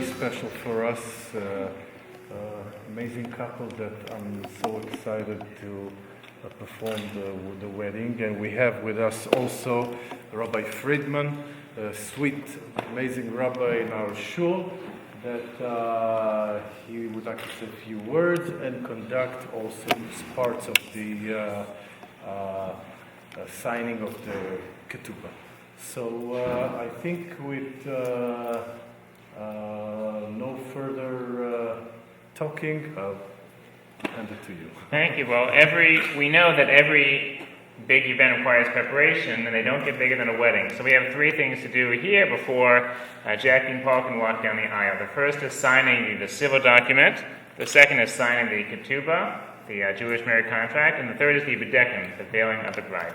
very special for us. Amazing couple that I'm so excited to perform the wedding. And we have with us also Rabbi Friedman, a sweet, amazing rabbi in our shul, that he would like to say a few words and conduct also parts of the signing of the ketubah. So I think with no further talking, I'll hand it to you. Thank you. Well, we know that every big event requires preparation, and they don't get bigger than a wedding. So we have three things to do here before Jackie and Paul can walk down the aisle. The first is signing the civil document. The second is signing the ketubah, the Jewish marriage contract. And the third is the bedekim, the veiling of the bride.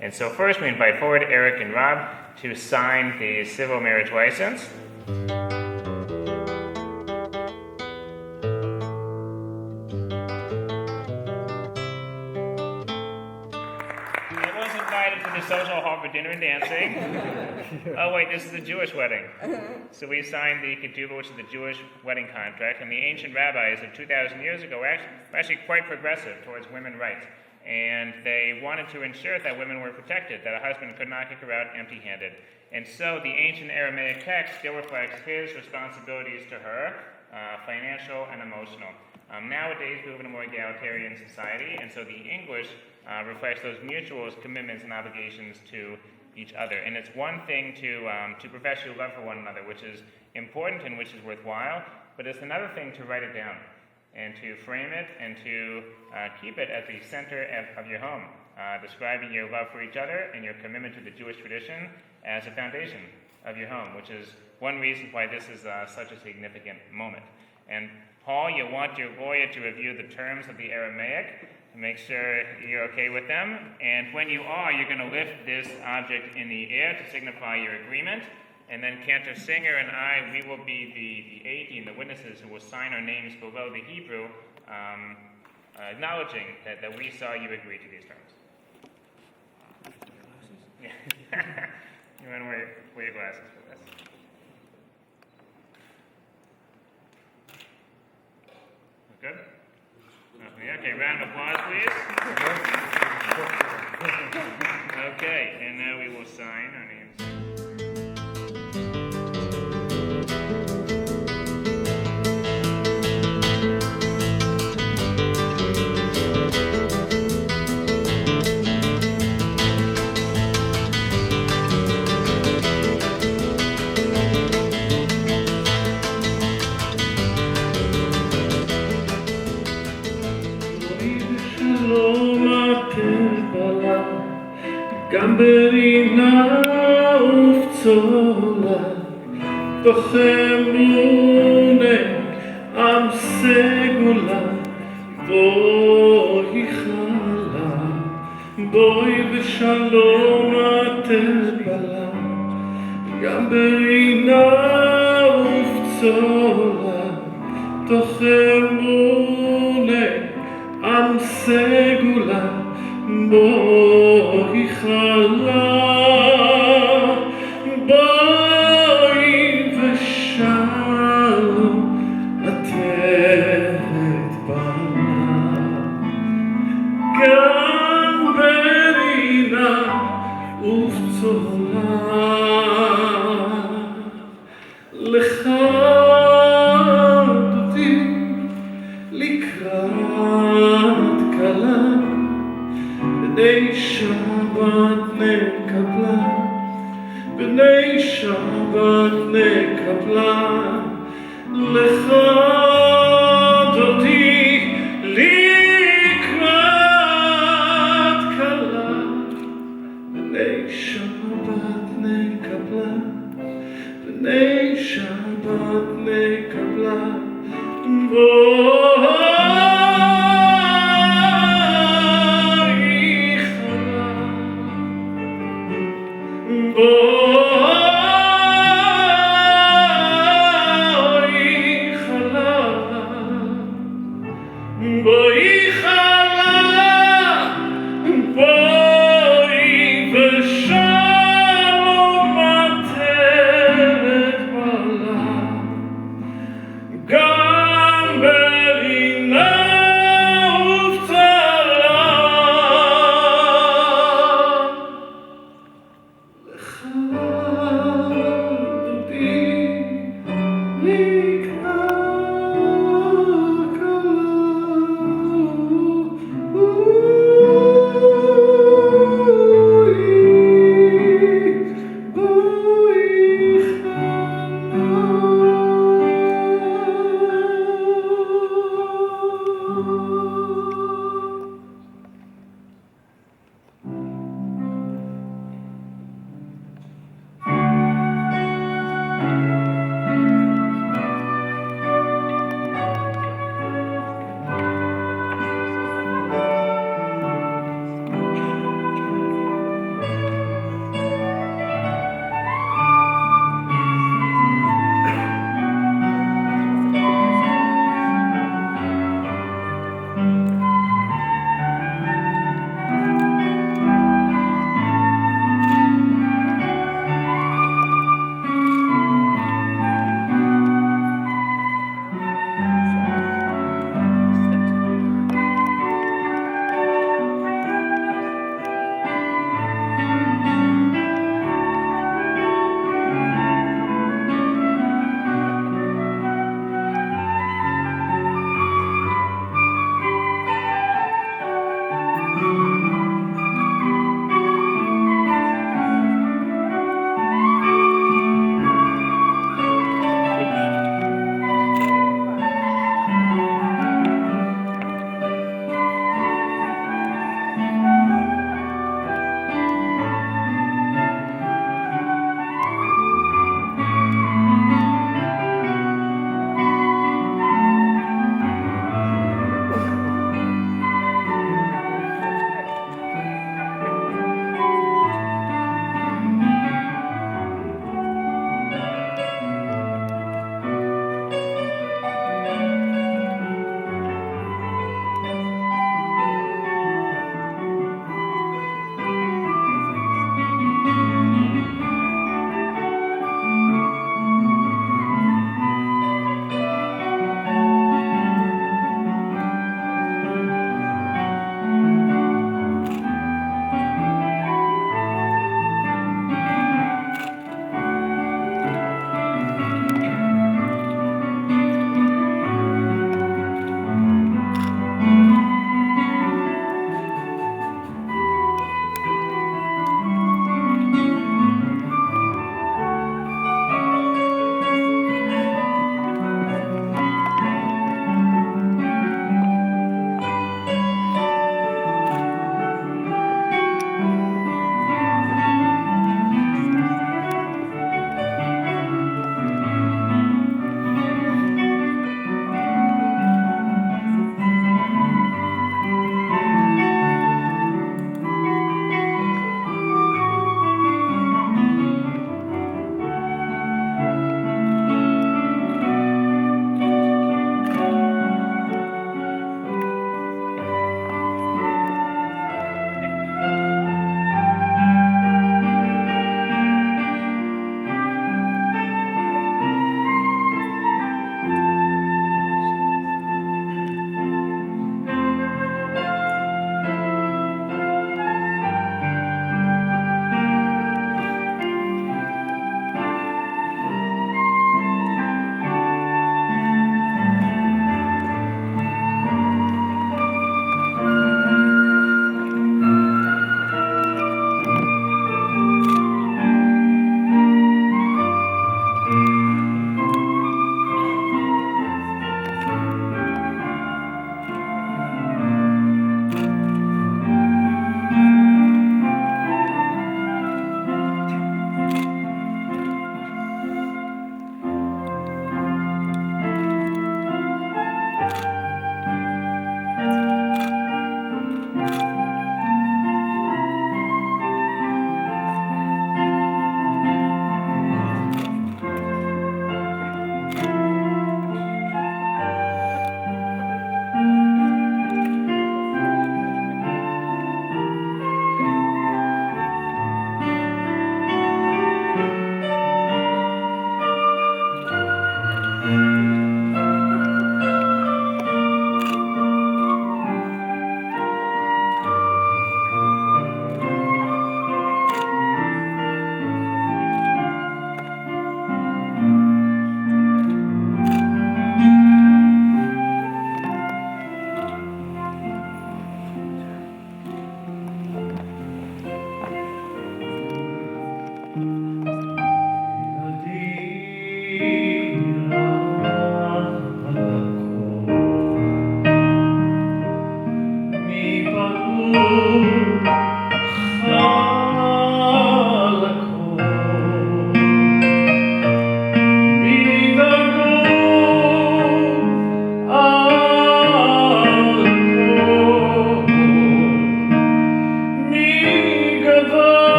And so first we invite forward Eric and Rob to sign the civil marriage license. Social hall for dinner and dancing. Oh wait, this is a Jewish wedding. So we signed the ketubah, which is the Jewish wedding contract, and the ancient rabbis of 2,000 years ago were actually quite progressive towards women's rights. And they wanted to ensure that women were protected, that a husband could not kick her out empty-handed. And so the ancient Aramaic text still reflects his responsibilities to her, financial and emotional. Nowadays, we live in a more egalitarian society, and so the English reflects those mutual commitments and obligations to each other. And it's one thing to profess your love for one another, which is important and which is worthwhile, but it's another thing to write it down and to frame it and to keep it at the center of your home, describing your love for each other and your commitment to the Jewish tradition as a foundation of your home, which is one reason why this is such a significant moment. And Paul, you want your lawyer to review the terms of the Aramaic to make sure you're okay with them. And when you are, you're going to lift this object in the air to signify your agreement. And then Cantor Singer and I, we will be the 18, the witnesses who will sign our names below the Hebrew, acknowledging that we saw you agree to these terms. Yeah. You want to wear your glasses for this. Good? Okay, round of applause, please. Okay, and now we will sign our names. גם ברינה ופצולה תחמונה עם סגולה בואי חלה בואי בשלום התבלה גם ברינה ופצולה תחמונה עם סגולה בואי חלה, בואי ושלום עטרת בנה. גם ברינה ובצולה, לך דודי לקראת כלה. בני שבת נקבלה, בני שבת נקבלה, לך דודי לקראת כלה, בני שבת נקבלה, בני שבת נקבלה, בואי חלה, בואי ושלום עטרת בלה, גם ברינה ובצלה לך דודי נקרא כלה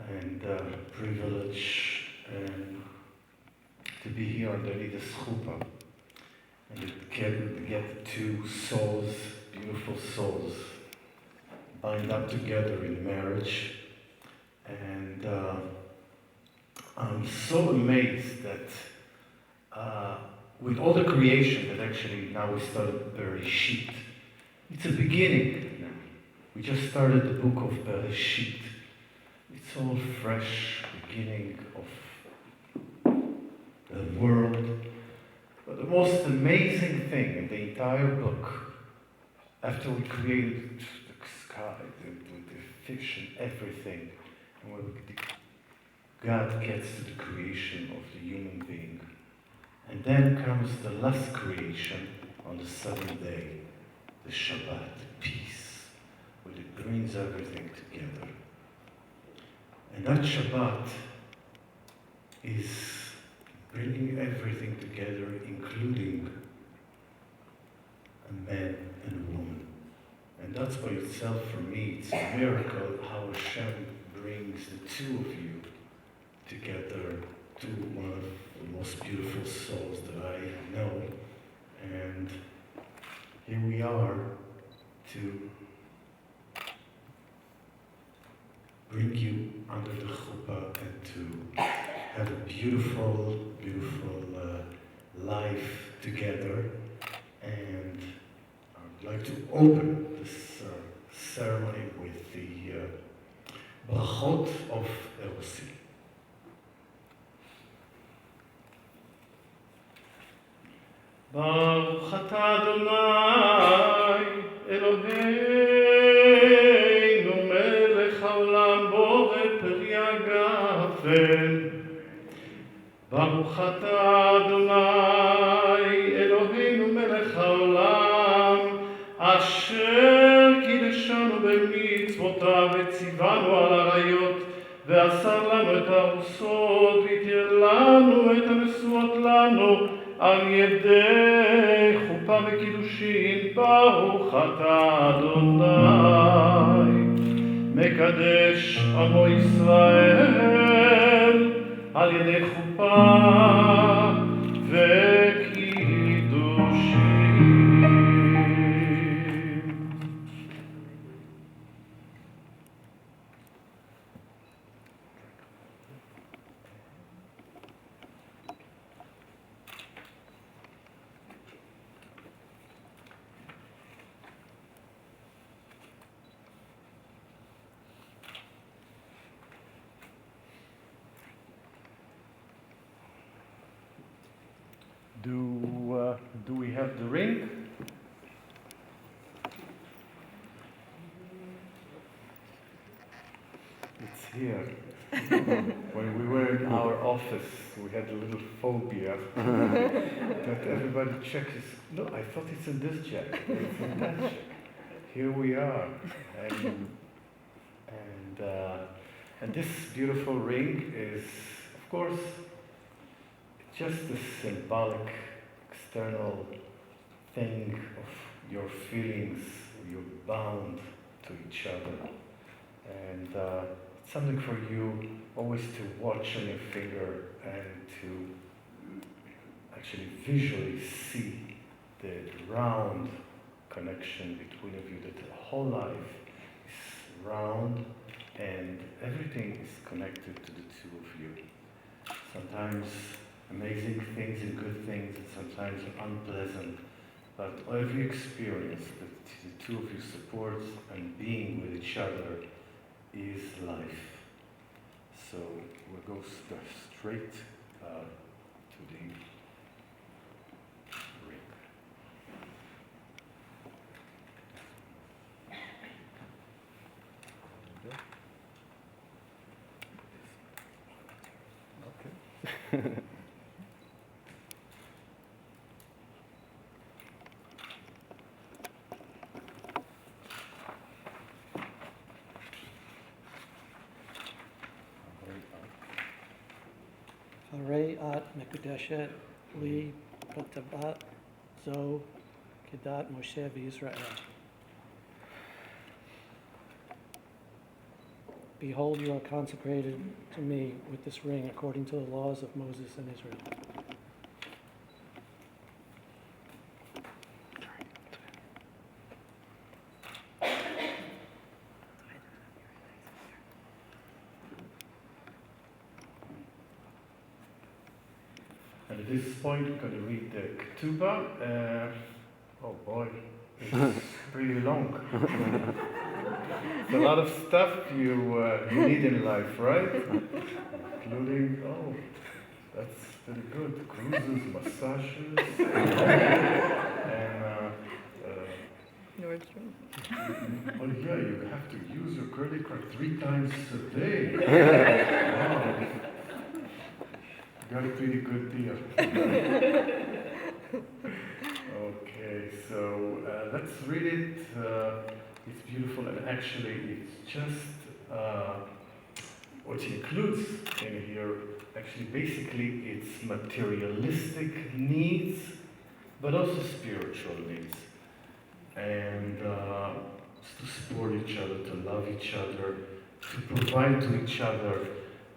and privilege and to be here underneath this chuppah and to get the two souls, beautiful souls, bind up together in marriage. And I'm so amazed that with all the creation that actually now we started Bereshit, it's a beginning now. We just started the book of Bereshit. It's all fresh beginning of the world. But the most amazing thing in the entire book, after we created the sky, the fish and everything, and when God gets to the creation of the human being, and then comes the last creation on the seventh day, the Shabbat, the peace, where it brings everything together. And that Shabbat is bringing everything together, including a man and a woman. And that's by itself, for me, it's a miracle how Hashem brings the two of you together to one of the most beautiful souls that I know. And here we are to bring you under the chuppah and to have a beautiful, beautiful life together. And I would like to open this ceremony with the brachot of Erosi. Baruch atah Adonai Eloheinu melech haolam borei peri hagafen. Baruch atah Adonai Eloheinu melech haolam asher kideshanu b'mitzvotav וציוונו על עריות ועשה לנו את הארוסות והתיר לנו את הנשואות לנו על ידי חופה וקידושין. ברוך אתה אדוני מקדש עמו ישראל על ידי חופה וקידושין. Do we have the ring? It's here. When we were in our office, we had a little phobia that everybody checks. No, I thought it's in this jacket. It's in that jacket. Here we are, and this beautiful ring is, of course, just a symbolic, external thing of your feelings. You're bound to each other. And it's something for you always to watch on your finger and to actually visually see the round connection between of you, that the whole life is round and everything is connected to the two of you. Sometimes amazing things and good things, and sometimes unpleasant. But every experience that the two of you support and being with each other is life. So we'll go straight to the ring. Okay. Harei at Mekudeshet li batabat zo kedat Moshe v'Yisrael. Behold, you are consecrated to me with this ring according to the laws of Moses and Israel. And at this point, we're going to read the ketubah. Oh boy, it's pretty long. It's a lot of stuff you need in life, right? Including, oh, that's pretty good. Cruises, massages, and Nordstrom. oh yeah, you have to use your credit card 3 times a day. Wow. Got a pretty good deal. Okay, so let's read it. It's beautiful, and actually it's just what it includes in here. Actually, basically, it's materialistic needs, but also spiritual needs. And to support each other, to love each other, to provide to each other,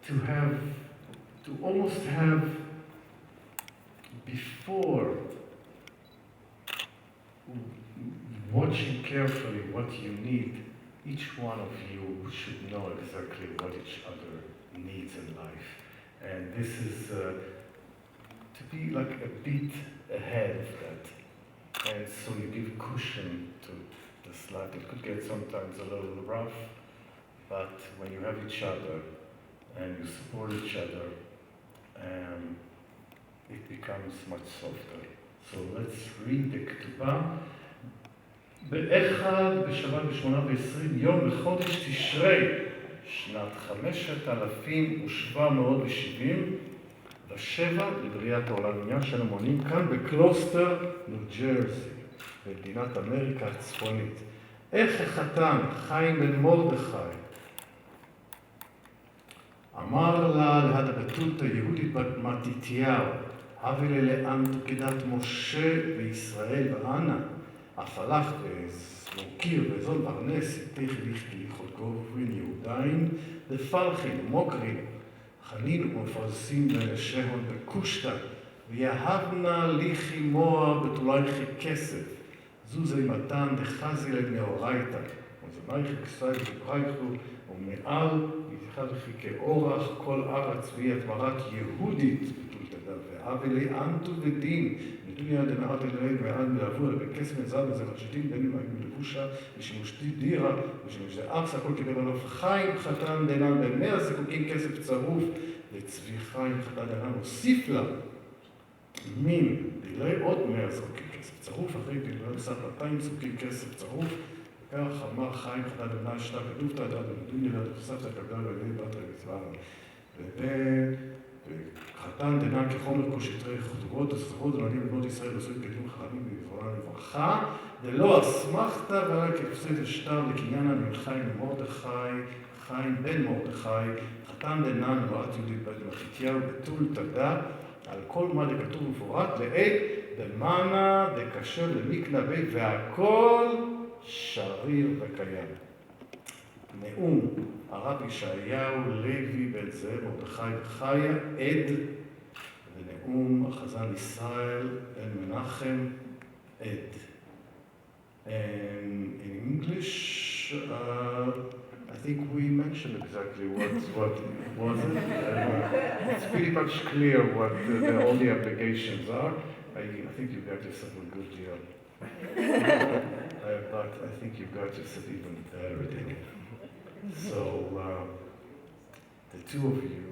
to almost have, before watching carefully what you need, each one of you should know exactly what each other needs in life. And this is to be like a bit ahead of that. And so you give cushion to this life. It could get sometimes a little rough, but when you have each other and you support each other, it becomes much softer. So let's read the ketubah. באחד בשבת ב8 יום בחודש תשרי, שנת 5770 לבריאת העולם, עניין של המונים, כאן בקלוסטר, ניו ג'רזי, במדינת אמריקה הצפונית. איך החתן, חיים בן מרדכי, אמר לה ליד הבתולתא יהודית בת מתתיהו, הבי לי לאן תוקדת משה וישראל ואנה, אף הלך ומוקיר וזול ברנס, איתך ליכי חולקו ובין יהודיים, דפלחין ומוקרין, חנין ומפרסים בנשהון בקושטא, ויהבנה ליכי מוע בתולייכי כסף, זוזי מתן דחזי למאורייתא, וזמייכי כסאי וקרייכו, ומעל יתחל לכי כאורח כל ארץ ויית מרת יהודית, ואבי לי אנטו ודין, נדוניה דנעת אלוהים ועד מלאבו, ובכסף מזל וזה חשדים בינים מלבושה, ושימושתי דירה, ושימושתי ארץ, הכל קיבל עליו חיים חתן דנן ב100 זיקוקים כסף צרוף, וצבי חיים חתן דנן הוסיף לה מין, דילי עוד 100 זיקוקים כסף צרוף, אחרי דילי בסך 200 זיקוקים כסף צרוף, וכך אמר חיים חתן דנן שתה כדובתא דן, ונדוניה דחספתא כגלל ועלי בת המצווה. חתן דנן כחומר כל שטרי חזורות, הסחרות דננים לבנות ישראל עשויים קדים חכמים בזכרונם לברכה, דלא אסמכתא ועל כפסי דשטר לקניינה מן חיים למרדכי, חיים בן מרדכי, חתן דנן נועד יהודית בת מתתיהו בתול תדע, על כל מה דכתוב מפורט לעת דמנה דקשר למקנה בית, והכל שריר וקיים. נאום הרב ישעיהו לוי בן זאב מרדכי וחיה עד, ונאום החזן ישראל בן מנחם עד. And in English, I think we mentioned exactly what was it. It's pretty much clear what all the obligations are. I think you got yourself a good deal. But I think you got yourself even better deal. So the two of you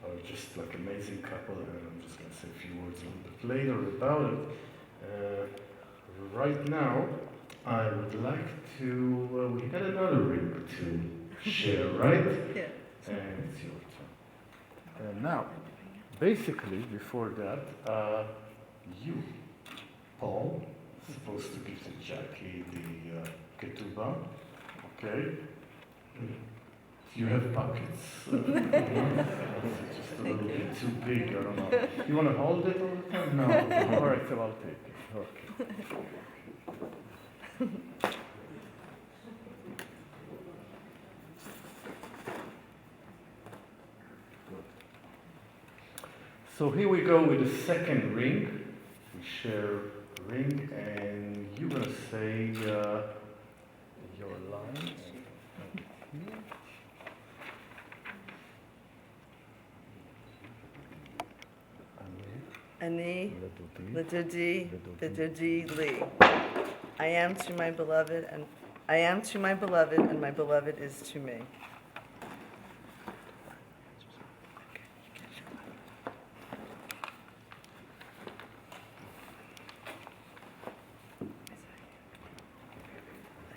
are just like an amazing couple, and I'm just going to say a few words a little bit later about it. Right now, I would like to, we had another ring to share, right? Yeah. And it's your turn. And now, basically, before that, you, Paul, supposed to give to Jackie the ketubah, okay? You have pockets. It's just a little bit too big, I don't know. You want to hold it all the time? No. All right, so I'll take it. Okay. So here we go with the second ring. We share a ring, and you're gonna say your line. Ani, Lidudi, Lidudi, Lee. I am to my beloved, and I am to my beloved, and my beloved is to me.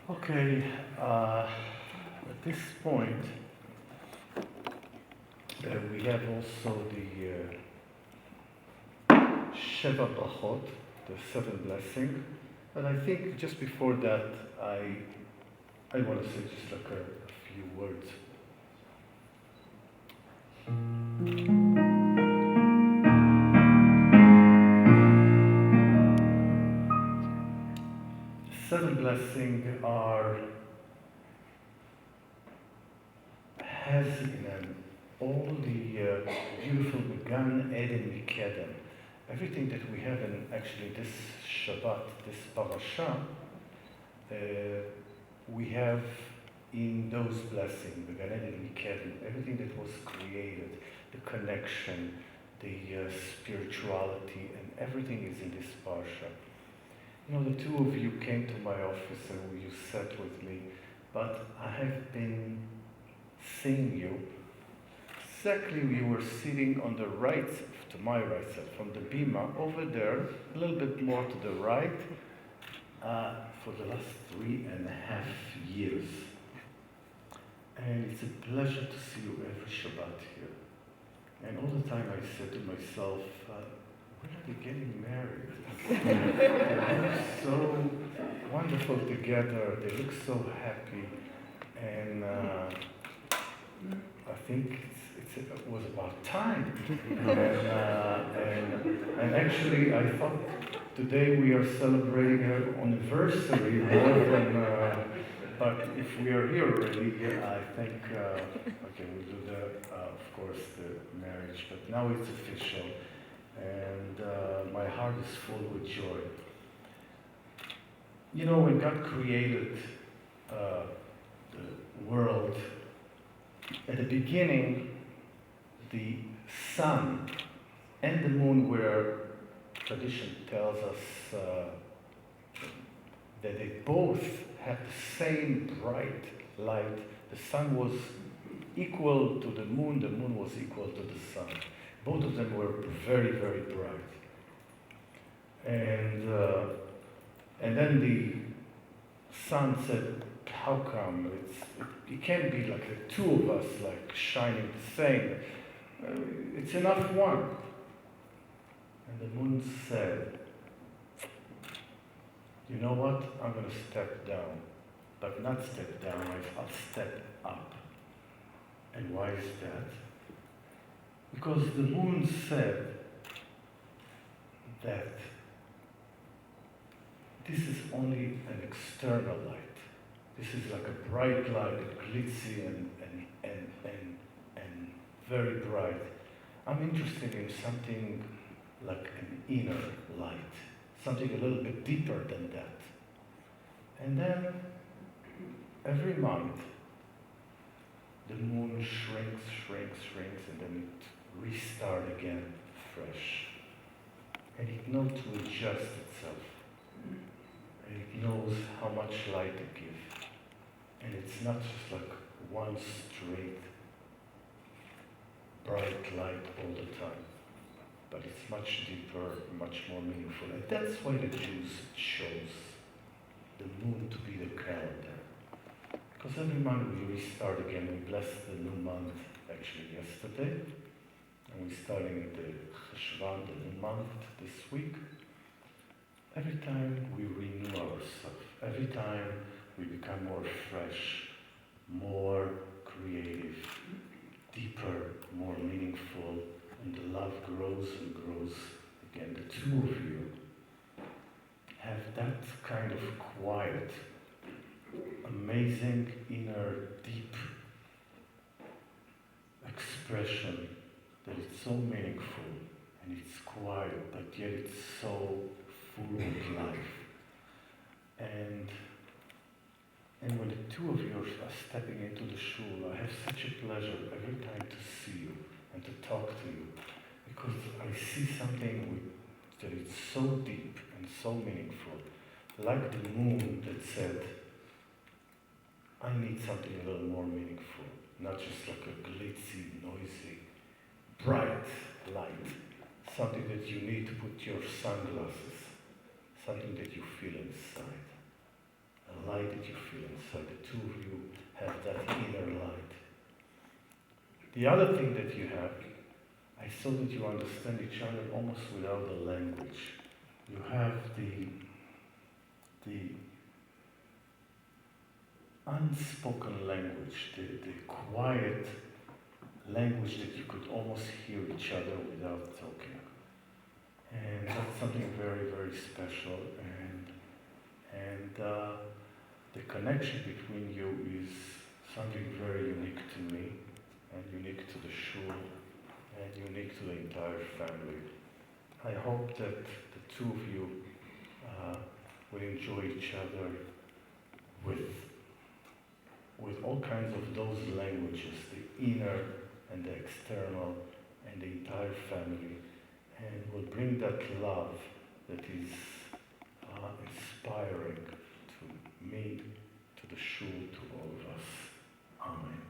Okay, at this point, we have also the Sheva Brachot, the seven blessing. And I think just before that, I want to say just like a few words. Seven blessing has in them all the beautiful Gan Eden Mikedem. Everything that we have in actually this Shabbat, this parasha, we have in those blessings, the Gan Eden Mikedem, everything that was created, the connection, the spirituality, and everything is in this parasha. You know, the two of you came to my office and you sat with me, but I have been seeing you. Exactly, you were sitting on the right, to my right side, from the bima, over there, a little bit more to the right, for the last 3.5 years. And it's a pleasure to see you every Shabbat here. And all the time I said to myself, when are they getting married? They look so wonderful together, they look so happy, and I think it was about time. And actually I thought today we are celebrating an anniversary more than, but if we are here already, I think, okay, we'll do of course, the marriage, but now it's official. And my heart is full with joy. You know, when God created the world, at the beginning, the sun and the moon were, tradition tells us that they both had the same bright light. The sun was equal to the moon was equal to the sun. Both of them were very, very bright. And then the sun said, how come? It can't be like the two of us like shining the same. It's enough one. And the moon said, you know what? I'm going to step down. But not step down, I'll step up. And why is that? Because the moon said that this is only an external light. This is like a bright light, glitzy and very bright. I'm interested in something like an inner light, something a little bit deeper than that. And then every month, the moon shrinks, and then it restarts again fresh. And it knows to adjust itself. And it knows how much light to give. And it's not just like one straight, bright light all the time. But it's much deeper, much more meaningful. And that's why the Jews chose the moon to be the calendar. Because every month we restart again. We blessed the new month actually yesterday. And we're starting the Cheshvan, the new month, this week. Every time we renew ourselves. Every time we become more fresh, more creative, deeper, more meaningful, and the love grows and grows again. The two of you have that kind of quiet, amazing, inner, deep expression that is so meaningful and it's quiet, but yet it's so full of life. And when the two of you are stepping into the shul, I have such a pleasure every time to see you and to talk to you, because I see something that is so deep and so meaningful, like the moon that said, I need something a little more meaningful, not just like a glitzy, noisy, bright light, something that you need to put your sunglasses, something that you feel inside, a light that you feel inside. The two of you have that inner light. The other thing that you have, I saw that you understand each other almost without the language. You have the unspoken language, the quiet language that you could almost hear each other without talking. And that's something very, very special. And the connection between you is something very unique to me, and unique to the shul, and unique to the entire family. I hope that the two of you will enjoy each other with all kinds of those languages, the inner and the external, and the entire family, and will bring that love that is inspiring to me, to the shul, to all of us. Amen.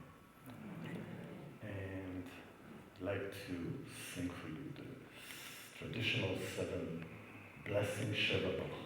And I'd like to sing for you the traditional 7 blessing Sheva Brachot.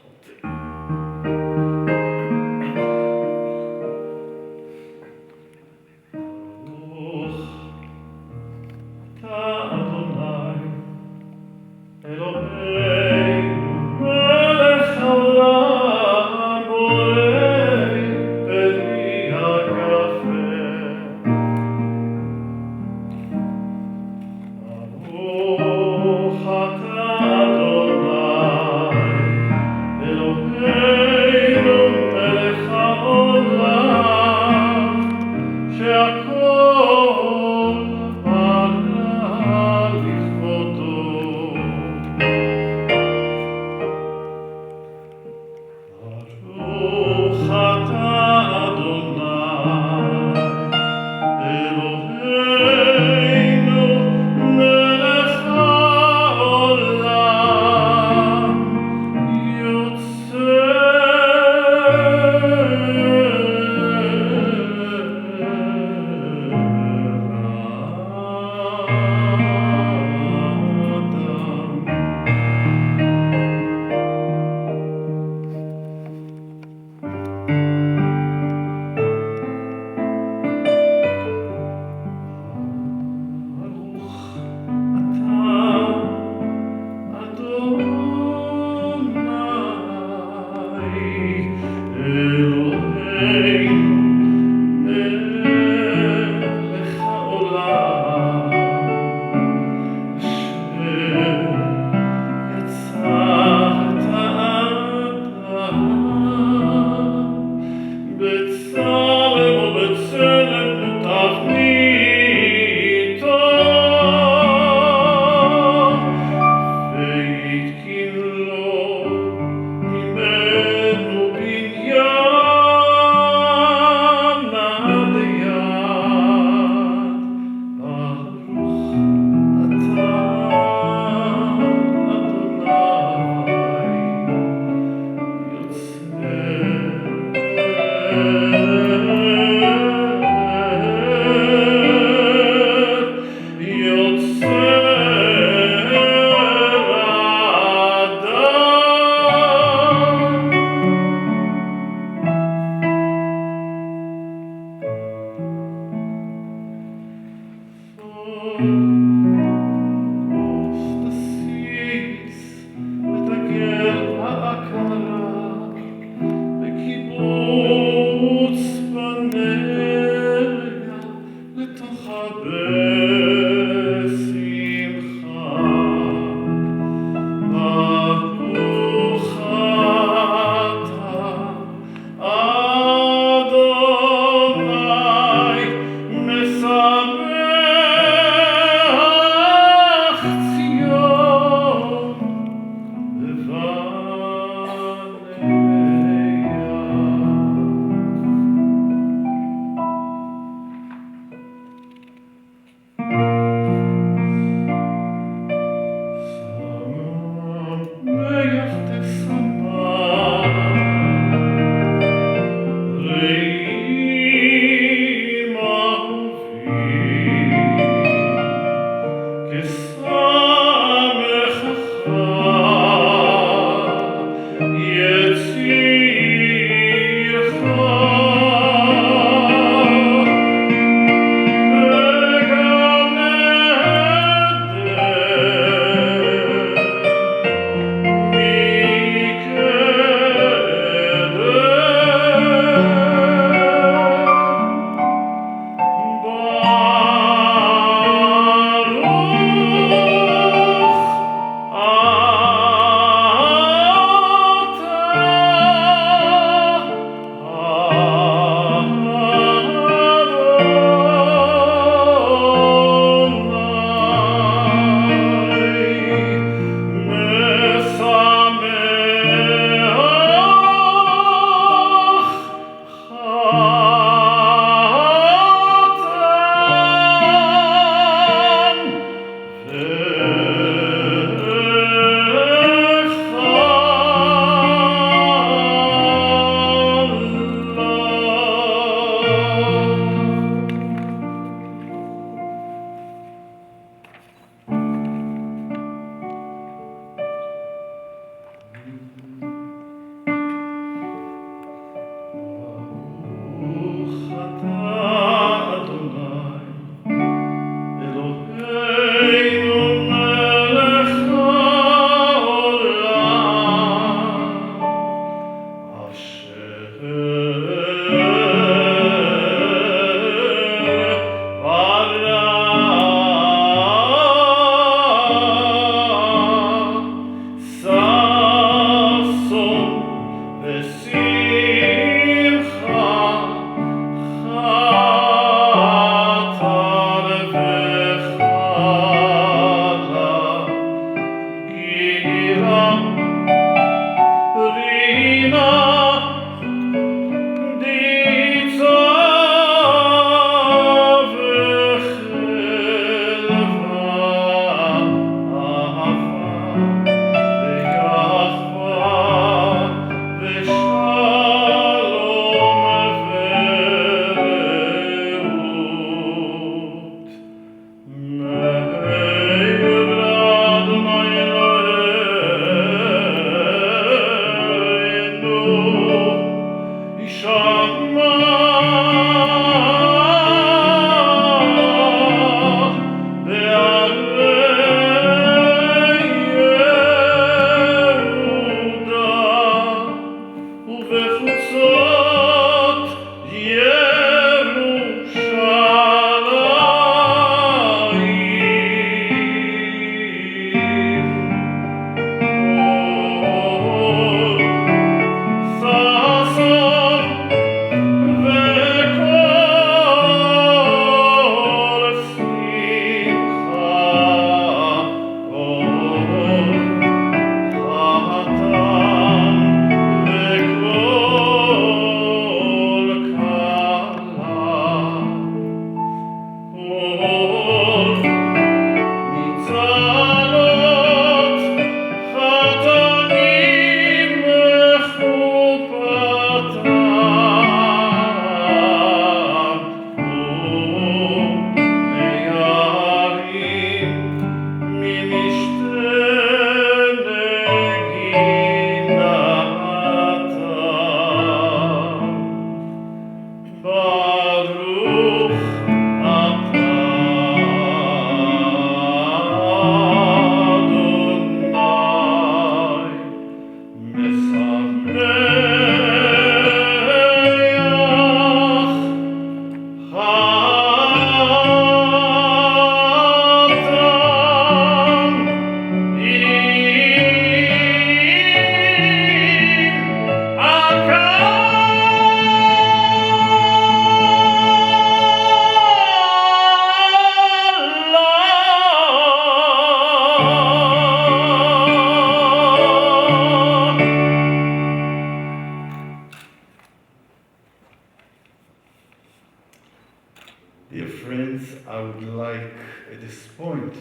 Dear friends, I would like at this point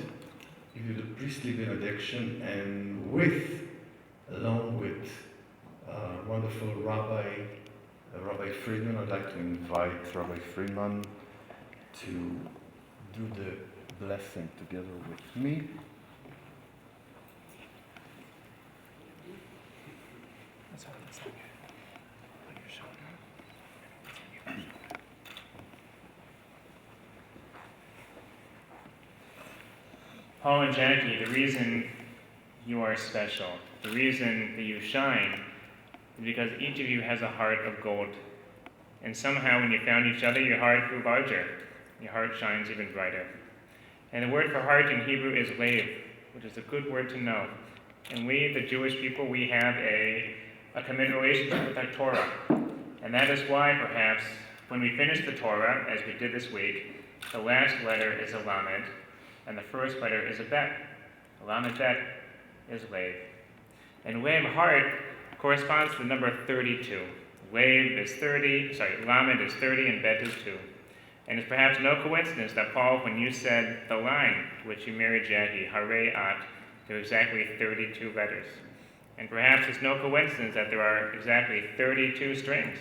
give you the priestly benediction, and along with wonderful Rabbi Friedman, I'd like to invite Rabbi Friedman to do the blessing together with me. Paul and Jackie, the reason you are special, the reason that you shine, is because each of you has a heart of gold. And somehow when you found each other, your heart grew larger. Your heart shines even brighter. And the word for heart in Hebrew is lev, which is a good word to know. And we, the Jewish people, we have a committed relationship with our Torah. And that is why, perhaps, when we finish the Torah, as we did this week, the last letter is a lamed, and the first letter is a bet. A lamed bet is lev. And lev, heart, corresponds to the number 32. Lev is 30, lamed is 30, and bet is 2. And it's perhaps no coincidence that Paul, when you said the line to which you married Jackie, Hare At, there are exactly 32 letters. And perhaps it's no coincidence that there are exactly 32 strings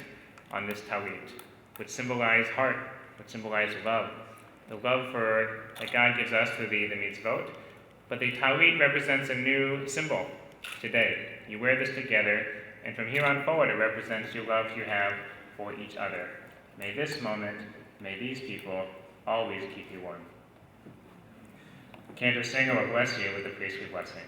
on this talit, which symbolize heart, which symbolize love. The love that God gives us through the mitzvot. But the talit represents a new symbol today. You wear this together, and from here on forward, it represents your love you have for each other. May this moment, may these people always keep you warm. Cantor singer will bless you with the priestly blessing.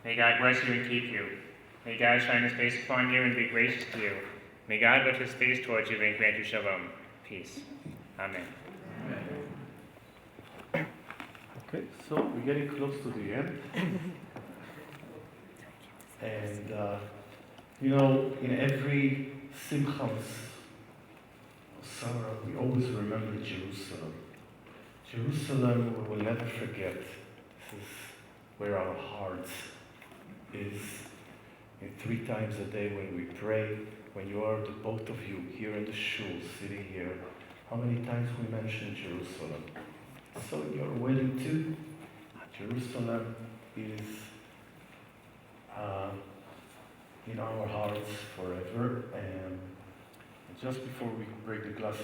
May God bless you and keep you. May God shine his face upon you and be gracious to you. May God lift his face towards you and grant you shalom, peace. Amen. Okay, so we're getting close to the end. And, in every Simchas Sarah, we always remember Jerusalem. Jerusalem, we will never forget. This is where our hearts is. And 3 times a day when we pray, when you are, the both of you, here in the shul, sitting here, how many times we mention Jerusalem? So in your wedding too, Jerusalem is in our hearts forever. And just before we break the glass,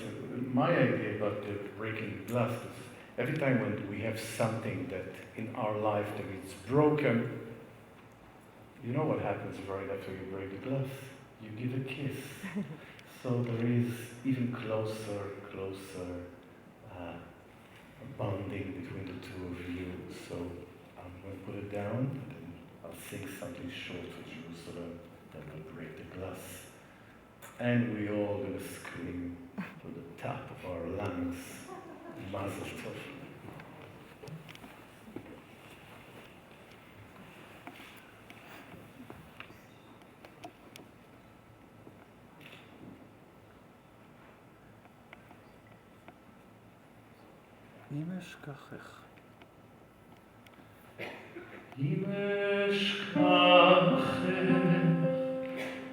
my idea about the breaking the glass is every time when we have something that in our life that is broken, you know what happens right after you break the glass? You give a kiss. So there is even closer bonding between the two of you. So I'm going to put it down, and then I'll sing something short for Jerusalem that will break the glass. And we all going to scream to the top of our lungs, Mazel Tov. אם אשכחך. אם אשכחך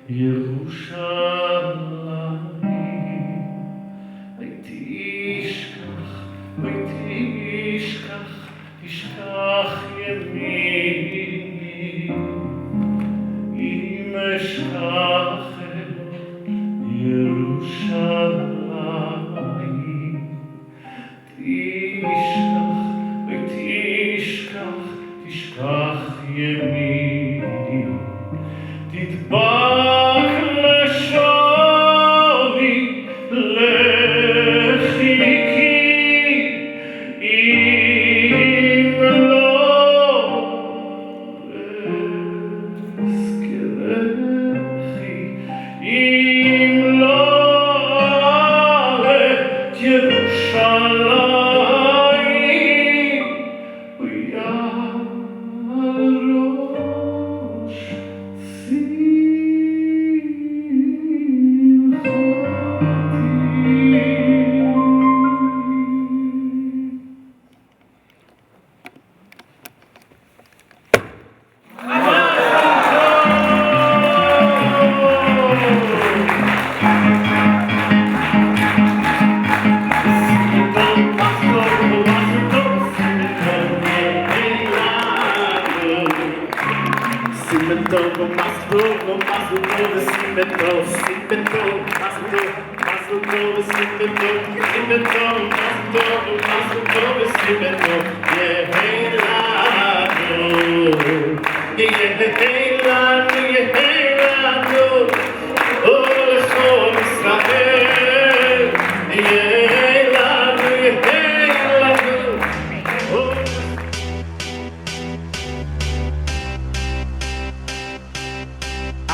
ירושלים, תשכח ימיני, אם אשכחך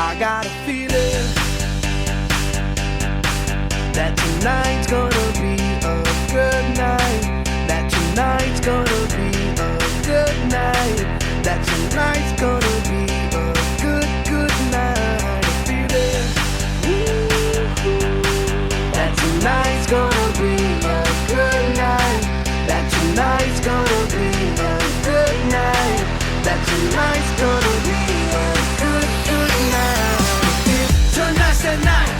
I got a feeling that tonight's gonna be a good night. That tonight's gonna be a good night. That tonight's gonna be a good night. A feeling that tonight's gonna be a good night. That tonight's gonna be a good night. That tonight's gonna be a good night. Tonight's the night,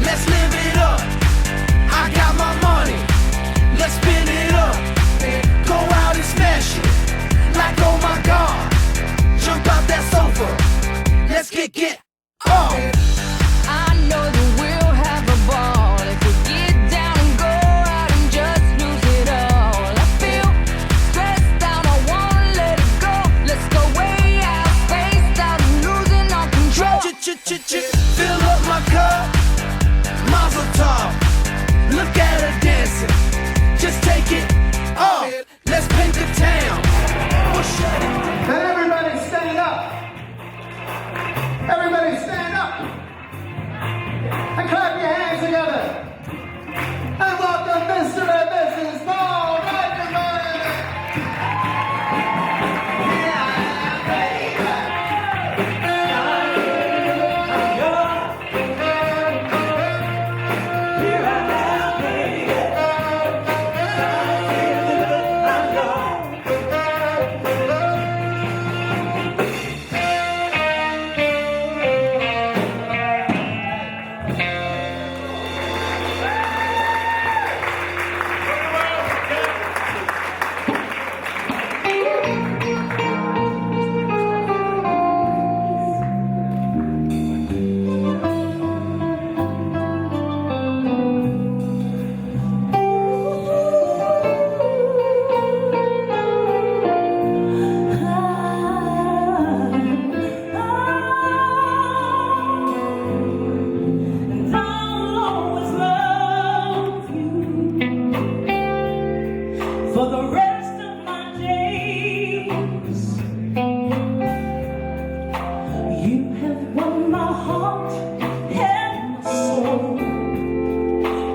let's live it up. I got my money, let's spin it up. Go out and smash it, like oh my god. Jump out that sofa, let's get on. I know that we'll have a ball if we get down and go out and just lose it all. I feel stressed out, I wanna let it go. Let's go way out, spaced out, and losing all control. Fill up my cup, mazel tov. Look at her dancing, just take it off. Let's paint the town. Now everybody stand up. Everybody stand up. And clap your hands together. And welcome Mr. and Mrs. Paul Reichenberg. Yeah, baby. For the rest of my days, you have won my heart and my soul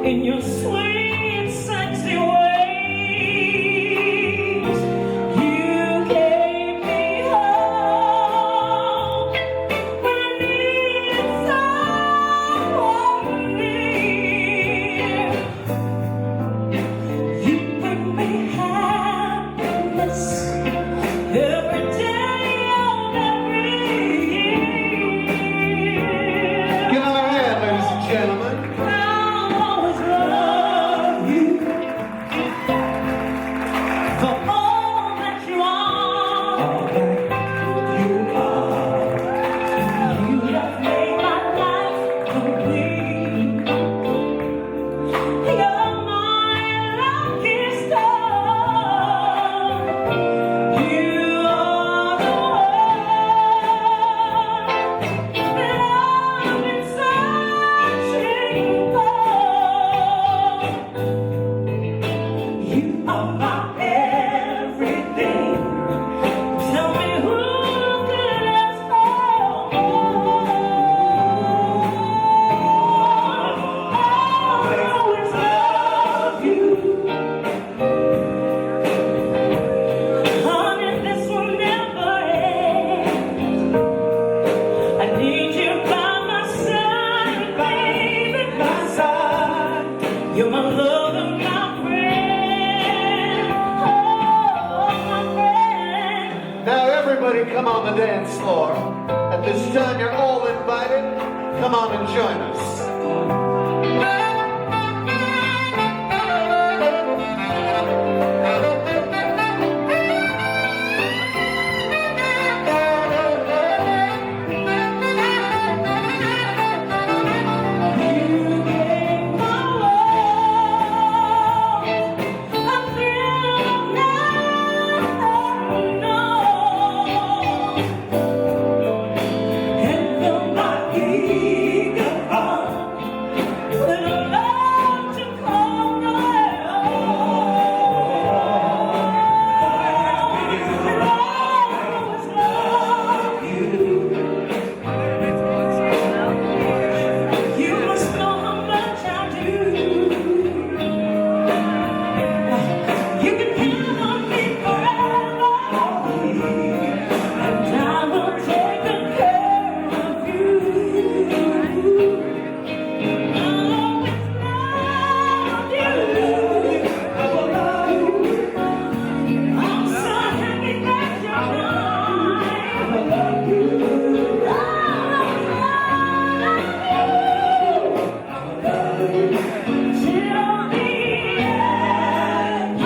in your sweet, sexy ways. You gave me hope when I needed someone near. You bring me happiness every day of every year. everybody come on the dance floor. At this time, you're all invited. Come on and join us. You gave my world a thrill never known, and nobody could harm with a love to call my own. And I always love you. You must know how much I do. You can count on me forever, and I will take good care of you. I'll always love you. I'm so happy that you're mine. I love you. Till the end of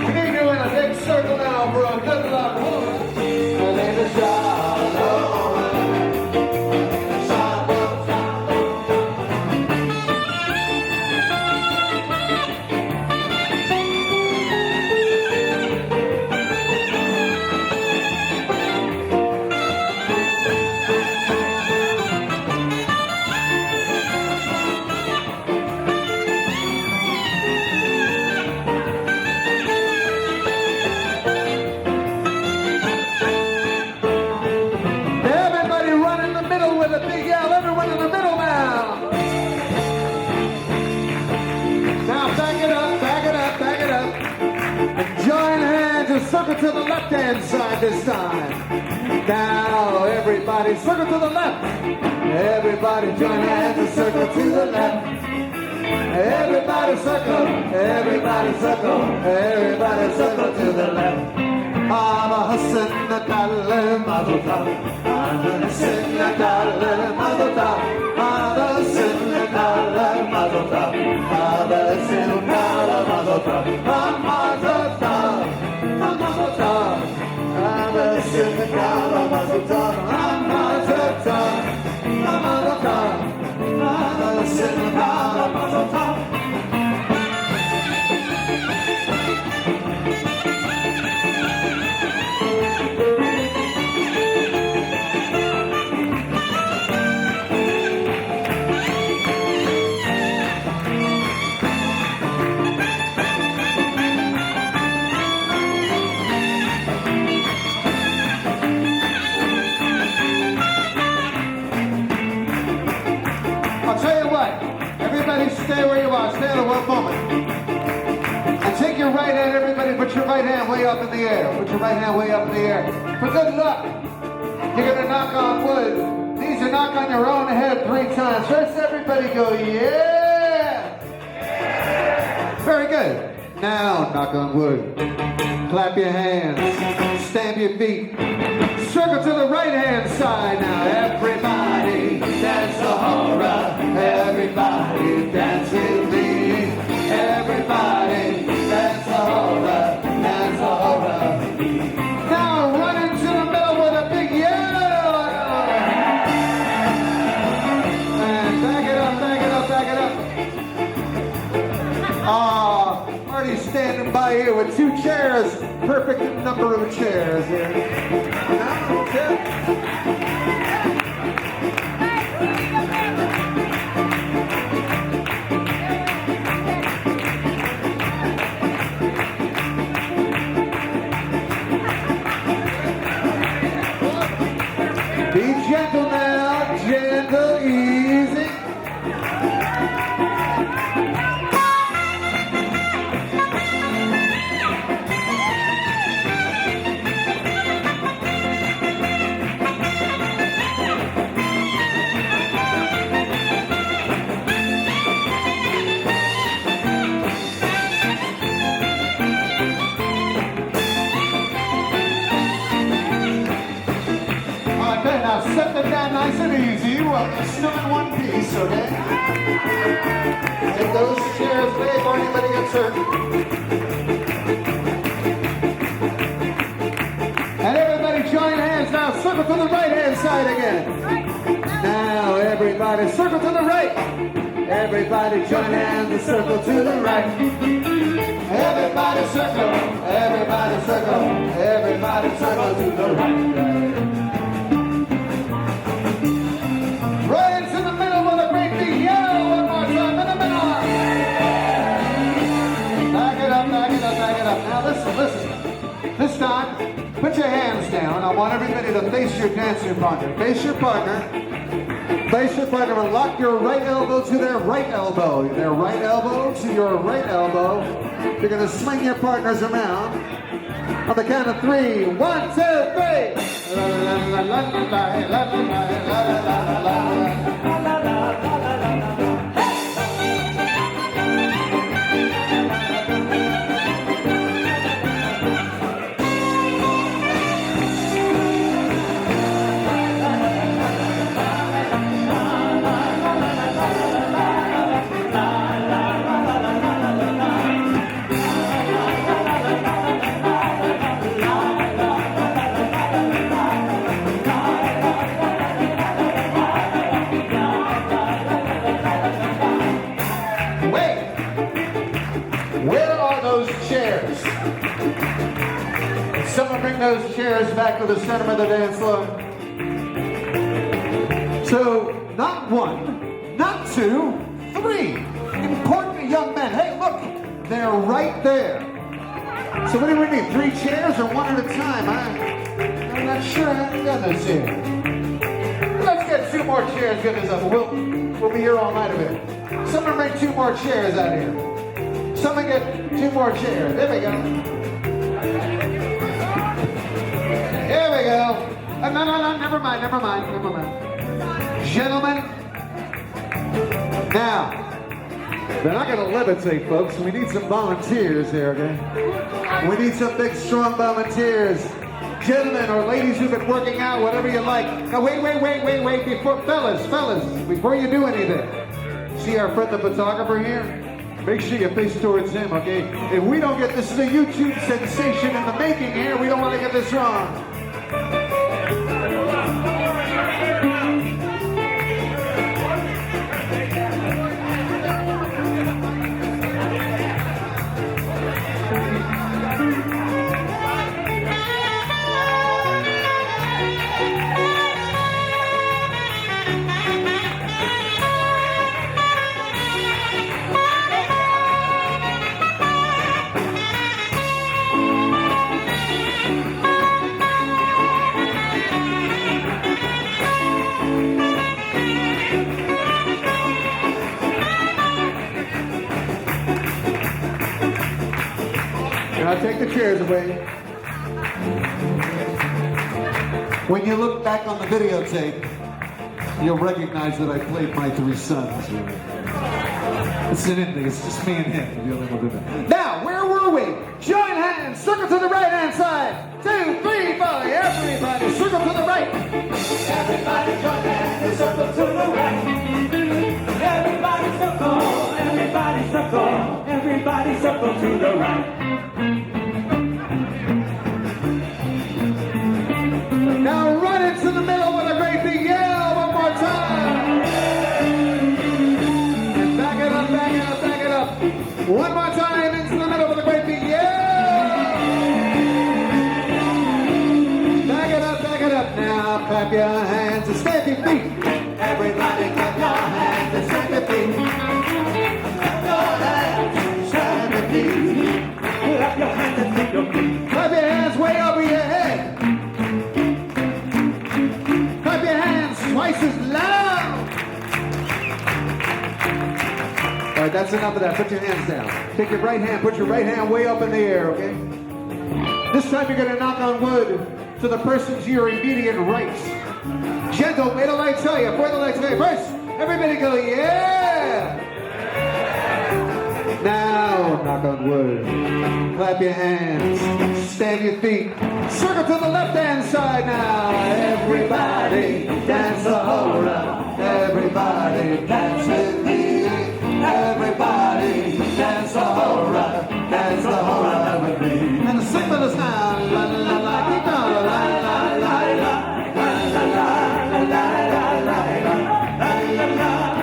We need you in a big circle now for a good luck woman. Her name is Charlotte. Everybody run in the middle with a big yell. Everyone in the middle now. Now back it up, back it up, back it up. And join hands and circle to the left-hand side this time. Now everybody circle to the left. Everybody join hands and circle to the left. Everybody circle, everybody circle, everybody circle to the left. I'm a hussin' a dollar mazel tov. I'm a hussin' a dollar mazel tov. I'm a hussin' a dollar mazel tov. I'm a hussin' a dollar mazel tov. I'm mazel tov. I'm mazel tov. I'm a hussin' a dollar mazel tov. I'm mazel tov. I'm mazel tov. I'm a hussin' a dollar mazel tov. I'll tell you what, everybody stay where you are, stay there one moment. And take your right hand, everybody put your right hand way up in the air. Put your right hand way up in the air. For good luck, you're gonna knock on wood. These are knock on your own head 3 times. First everybody go, yeah! Very good. Now knock on wood. Clap your hands, stamp your feet. Circle to the right hand side now. Everybody dance the horror. Everybody dance with me. Everybody dance the horror. Dance the horror. Now run into the middle with a big yell. And back it up, back it up, back it up. by here with 2 chairs. Perfect number of chairs here. Be gentle now, gentle, easy. Okay, now set them down nice and easy. Well, they're still in one piece, okay? Take those chairs away before anybody gets hurt. And everybody join hands now. Circle to the right-hand side again. Now, everybody, circle to the right. Everybody join hands and circle to the right. Everybody circle, everybody circle, everybody circle to the right. Right into the middle with a great big yell. One more time in the middle. Back it up, back it up, back it up. Now listen, listen. This time, put your hands down. I want everybody to face your dancing partner. Face your partner. Face your partner and lock your right elbow to their right elbow. Their right elbow to your right elbow. You're going to swing your partners around. On the count of 3. 1, 2, 3. La, la, la, la, la, la, la, la, la, la, la. Someone bring those chairs back to the center of the dance floor. So, not 1, not 2, 3 important young men. Hey, look, they're right there. So what do we need, 3 chairs or 1 at a time? I'm not sure how to do this here. Let's get 2 more chairs, get this up. We'll be here all night of it. Someone bring 2 more chairs out here. Someone get 2 more chairs. There we go. Here we go. No, never mind. Gentlemen, now, they're not going to levitate, folks. We need some volunteers here, okay? We need some big, strong volunteers. Gentlemen or ladies who've been working out, whatever you like. Now, wait. Fellas, before you do anything, see our friend the photographer here? Make sure you face towards him, okay? If we don't get this, is a YouTube sensation in the making here. We don't want to get this wrong. Now take the chairs away. When you look back on the videotape, you'll recognize that I played my 3 sons. It's an ending. It's just me and him. The only one doing that. Now, where were we? Join hands. Circle to the right-hand side. 2, 3, 4. Everybody, circle to the right. Everybody join hands and circle to the right. Everybody circle, everybody circle, everybody circle to the right. Now run into the middle with a great big yell one more time. And back it up. One more time into the middle with a great big yell. clap your hands and stamp your feet. Everybody clap your hands and stamp your feet. Clap your hands and stamp your feet. Clap your hands and stamp your feet. Clap your hands way over your head. Clap your hands twice as loud. All right, that's enough of that. Put your hands down. Take your right hand, put your right hand way up in the air, okay? This time you're gonna knock on wood to the person to your immediate right. Gentle, wait till I tell you. Wait till I tell you. First, everybody go, yeah! Now, knock on wood. Clap your hands. Stand your feet. Circle to the left-hand side now. Everybody dance the whole round. Everybody dance with me. Everybody dance the whole round. Dance the whole round with me. And sing with us now. La la la la. Keep on. La la la la. La la la la la la la. La la la la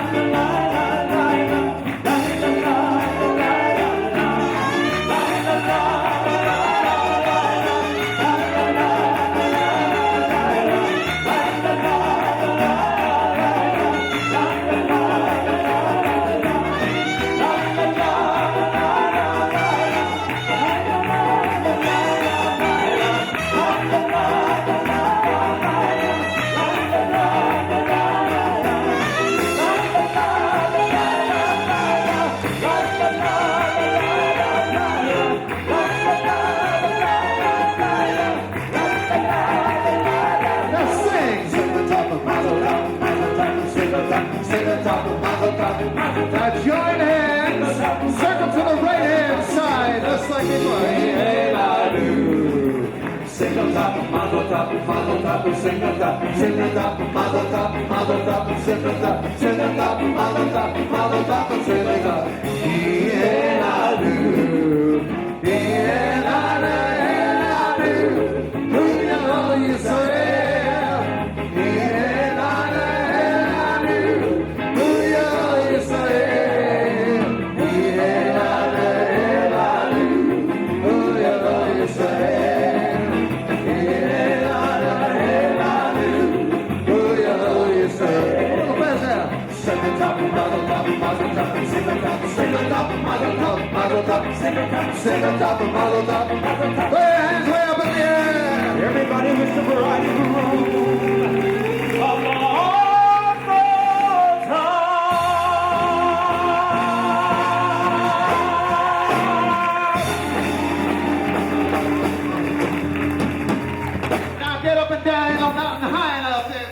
Now join hands, circle to the right hand side, just like before. Yeah, I do. Sing on top, mazel top, sing on top, mazel top, sing on top, sing on top, mazel top, sing on top. Yeah, I do. Yeah, I do. Who you know you say? Sing on top of mazel top. Put your hands way up in the air. Everybody with the variety of the room. Now get up and down on mountain high enough there.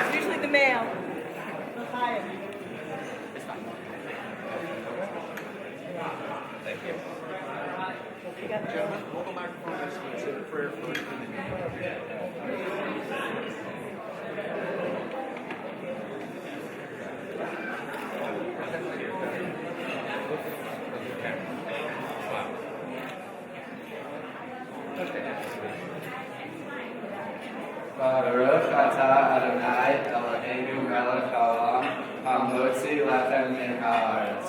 It's usually the male. Baruch atah Adonai Eloheinu melech haolam hamotzi lechem min haaretz.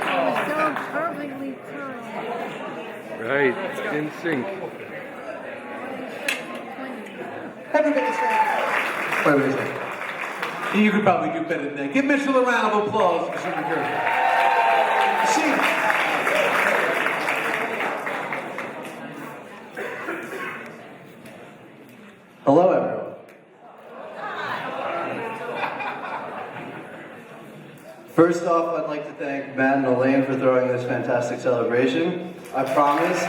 So perfectly timed. Right, in sync. Everybody stand. Wait a second. You could probably do better than that. Give Mitchell a round of applause for some encouragement. See? Hello, everyone. First off, I'd like to thank Matt and Elaine for throwing this fantastic celebration. I promise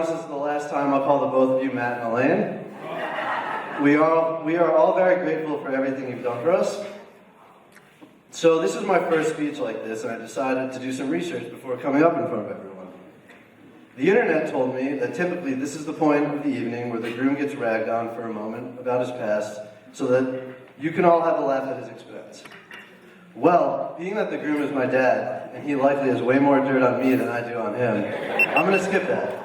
this is the last time I'll call the both of you Matt and Elaine. We are all very grateful for everything you've done for us. So this is my first speech like this, and I decided to do some research before coming up in front of everyone. The internet told me that typically this is the point of the evening where the groom gets ragged on for a moment about his past, so that you can all have a laugh at his expense. Well, being that the groom is my dad, and he likely has way more dirt on me than I do on him, I'm gonna skip that.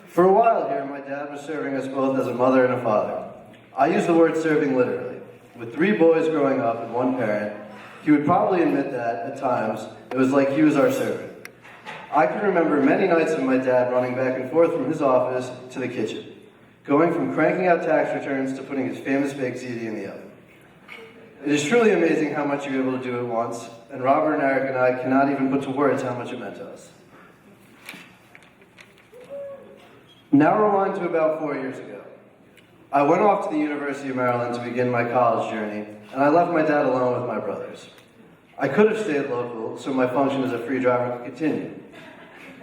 For a while here, my dad was serving us both as a mother and a father. I use the word serving literally. With 3 boys growing up and 1 parent, he would probably admit that, at times, it was like he was our servant. I can remember many nights of my dad running back and forth from his office to the kitchen, going from cranking out tax returns to putting his famous baked ziti in the oven. It is truly amazing how much you were able to do at once, and Robert and Eric and I cannot even put to words how much it meant to us. Now rewind to about 4 years ago. I went off to the University of Maryland to begin my college journey, and I left my dad alone with my brothers. I could have stayed local, so my function as a free driver could continue.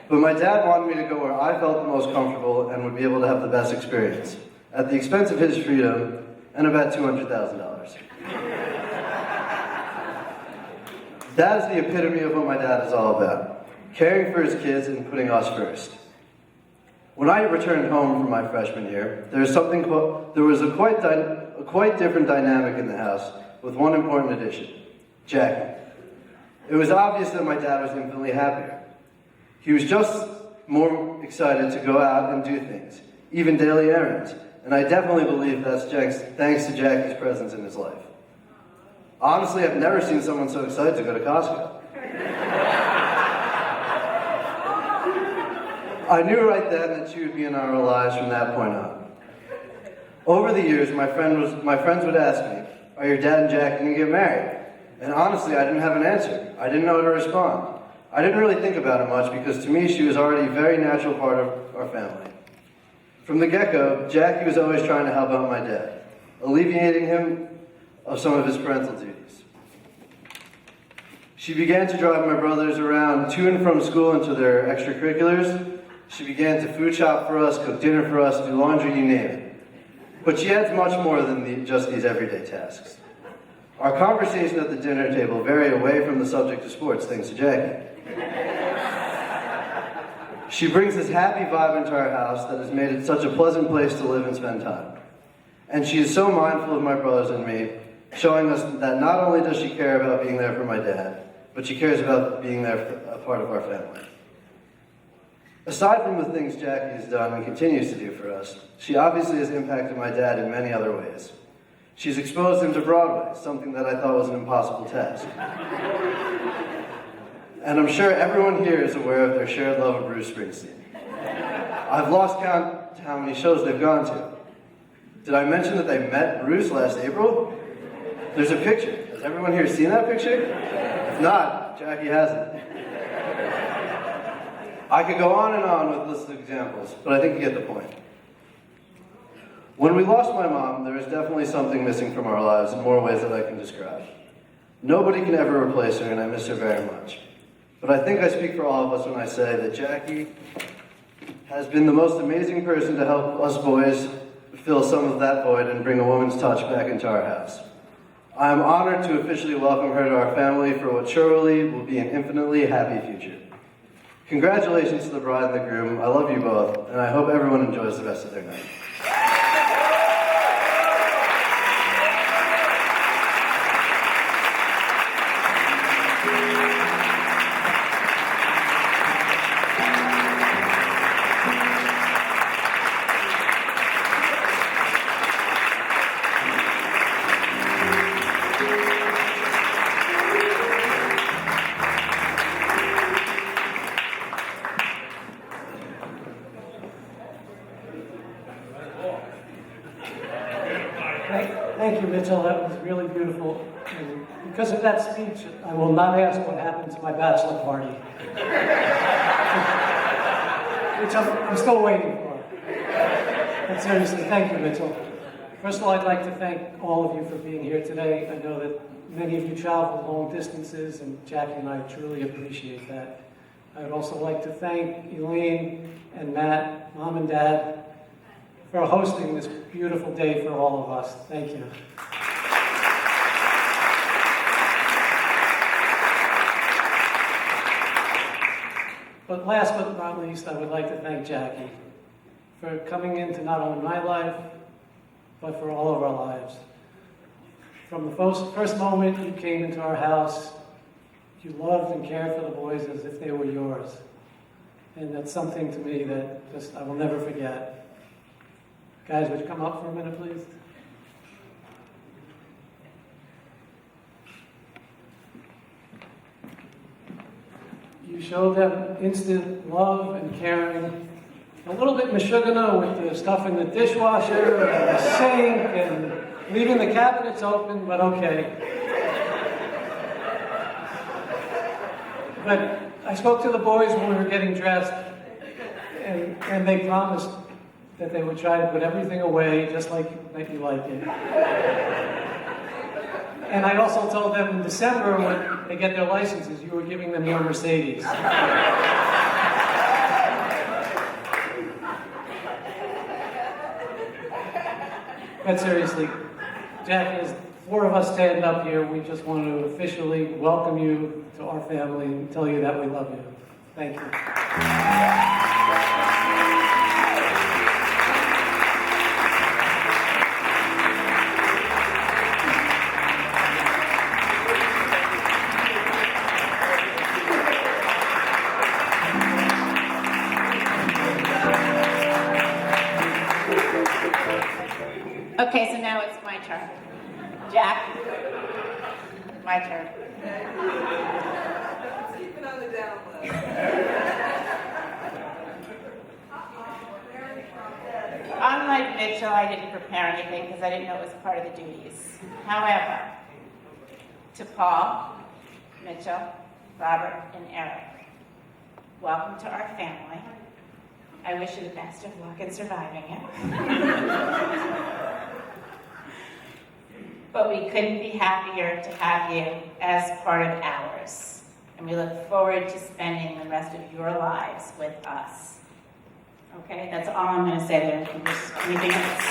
But my dad wanted me to go where I felt the most comfortable and would be able to have the best experience, at the expense of his freedom and about $200,000. That is the epitome of what my dad is all about, caring for his kids and putting us first. When I returned home from my freshman year, there was a quite different dynamic in the house, with one important addition: Jackie. It was obvious that my dad was infinitely happier. He was just more excited to go out and do things, even daily errands, and I definitely believe that's thanks to Jackie's presence in his life. Honestly, I've never seen someone so excited to go to Costco. I knew right then that she would be in our lives from that point on. Over the years, my friends would ask me, "Are your dad and Jack going to get married?" And honestly, I didn't have an answer. I didn't know how to respond. I didn't really think about it much because to me, she was already a very natural part of our family. From the get-go, Jackie was always trying to help out my dad, alleviating him of some of his parental duties. She began to drive my brothers around to and from school and to their extracurriculars. She began to food shop for us, cook dinner for us, do laundry, you name it. But she adds much more than just these everyday tasks. Our conversation at the dinner table varied away from the subject of sports, thanks to Jackie. She brings this happy vibe into our house that has made it such a pleasant place to live and spend time. And she is so mindful of my brothers and me, showing us that not only does she care about being there for my dad, but she cares about being there for a part of our family. Aside from the things Jackie has done and continues to do for us, she obviously has impacted my dad in many other ways. She's exposed him to Broadway, something that I thought was an impossible task. And I'm sure everyone here is aware of their shared love of Bruce Springsteen. I've lost count to how many shows they've gone to. Did I mention that they met Bruce last April? There's a picture. Has everyone here seen that picture? If not, Jackie hasn't. I could go on and on with lists of examples, but I think you get the point. When we lost my mom, there was definitely something missing from our lives in more ways than I can describe. Nobody can ever replace her, and I miss her very much. But I think I speak for all of us when I say that Jackie has been the most amazing person to help us boys fill some of that void and bring a woman's touch back into our house. I am honored to officially welcome her to our family for what surely will be an infinitely happy future. Congratulations to the bride and the groom. I love you both, and I hope everyone enjoys the rest of their night. you, Mitchell. That was really beautiful. And because of that speech, I will not ask what happened to my bachelor party, which I'm still waiting for. But seriously, thank you, Mitchell. First of all, I'd like to thank all of you for being here today. I know that many of you travel long distances, and Jackie and I truly appreciate that. I'd also like to thank Elaine and Matt, Mom and Dad, for hosting this beautiful day for all of us. Thank you. But last but not least, I would like to thank Jackie for coming into not only my life, but for all of our lives. From the first moment you came into our house, you loved and cared for the boys as if they were yours. And that's something to me that just I will never forget. Guys, would you come up for a minute, please? You showed them instant love and caring. A little bit mashugana with the stuff in the dishwasher and the sink and leaving the cabinets open, but okay. But I spoke to the boys when we were getting dressed, and they promised that they would try to put everything away just like you like it. And I also told them in December when they get their licenses, you were giving them your Mercedes. But seriously, Jackie, as 4 of us stand up here, we just want to officially welcome you to our family and tell you that we love you. Thank you. Okay, so now it's my turn. Jack, my turn. Keep it on the down low. Unlike Mitchell, I didn't prepare anything because I didn't know it was part of the duties. However, to Paul, Mitchell, Robert, and Eric, welcome to our family. I wish you the best of luck in surviving it. But we couldn't be happier to have you as part of ours. And we look forward to spending the rest of your lives with us. Okay, that's all I'm going to say there. Anything else?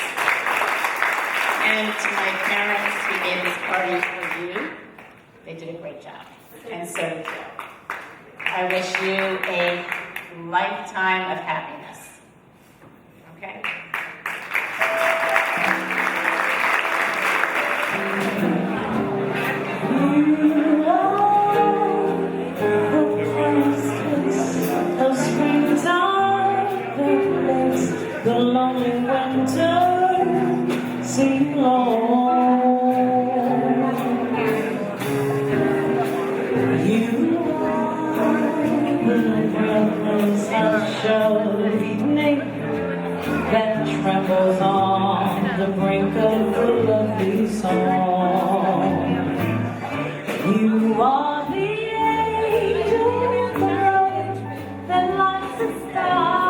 And to my parents who gave this party for you, they did a great job. And so did you. I wish you a lifetime of happiness. Okay? The lonely winter seemed long. You are the breathless hush of evening that trembles on the brink of a lovely song. You are the angel bright that lights a star.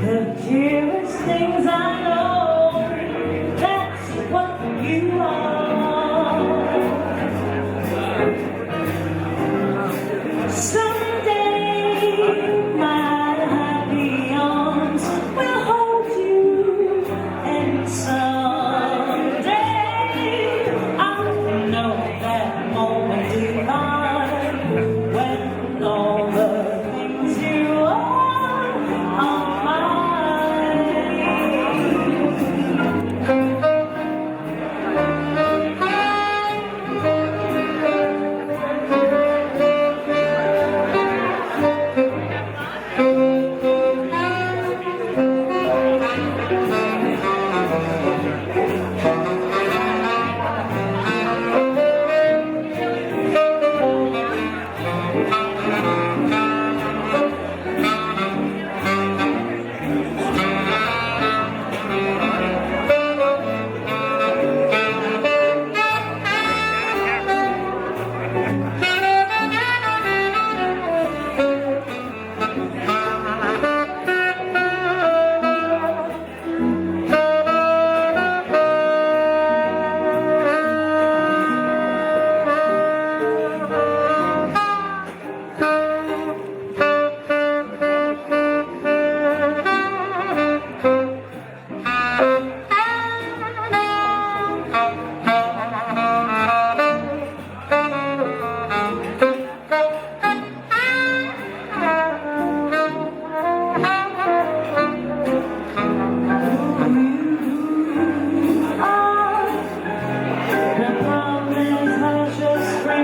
The dearest things I know, that's what you are.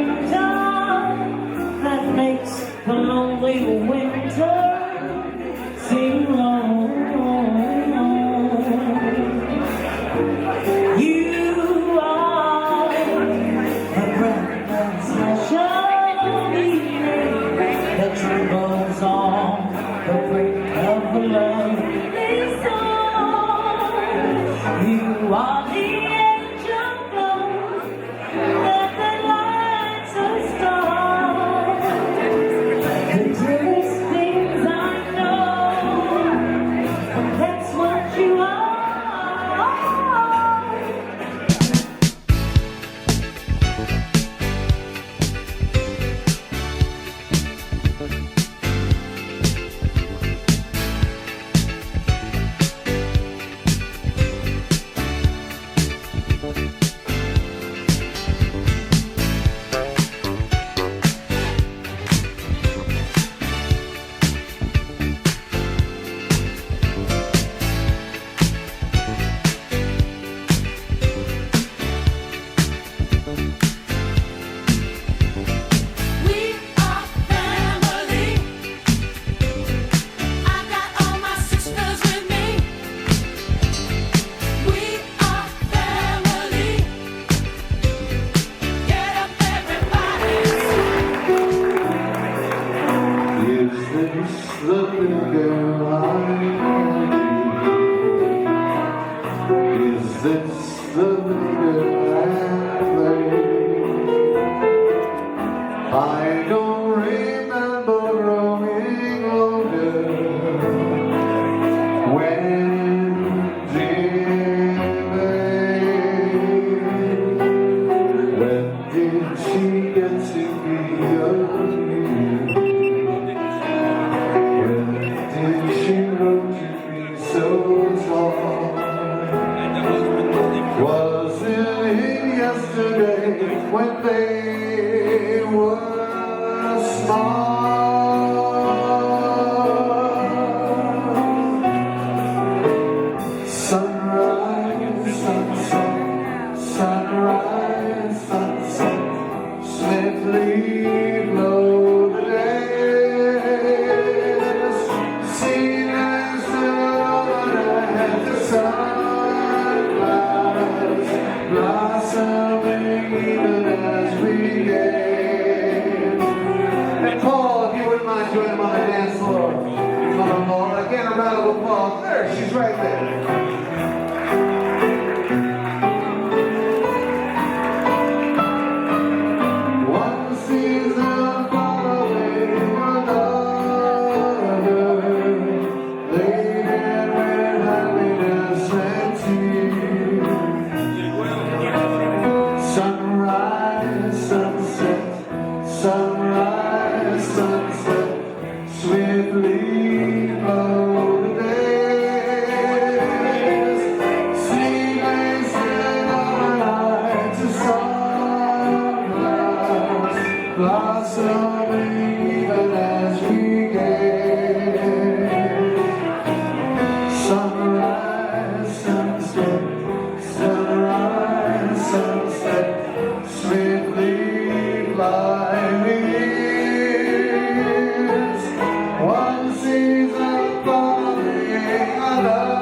winter that makes the lonely winter seem long. You are the breathless passion that trembles on the brink of a lovely song. You are the angel glow that lights a star. The dearest things I know, that's what you are. We are family. I got all my sisters with me. We are family. Get up, everybody. Is this the little girl I need? Is this the little girl I play? I don't remember growing older. When did she get to be young? When did she grow to be so tall? Was it yesterday when they were small? Sunrise, sunset, sunrise, sunset, swiftly blow the days. Seasons on at the sunrise, blossoming even as we gaze. And Paul, if you wouldn't mind joining him on the dance floor, mother-in-law, again a round of applause. There, she's right there. One season following another, laden with happiness and tears. Sunrise, sunset, sunrise, sunset, swiftly blow the days. Sleepless in our nights of sunrise, blossoming even as we gaze. Sunrise, sunset, sunrise, sunset, swiftly flying years. One season following another,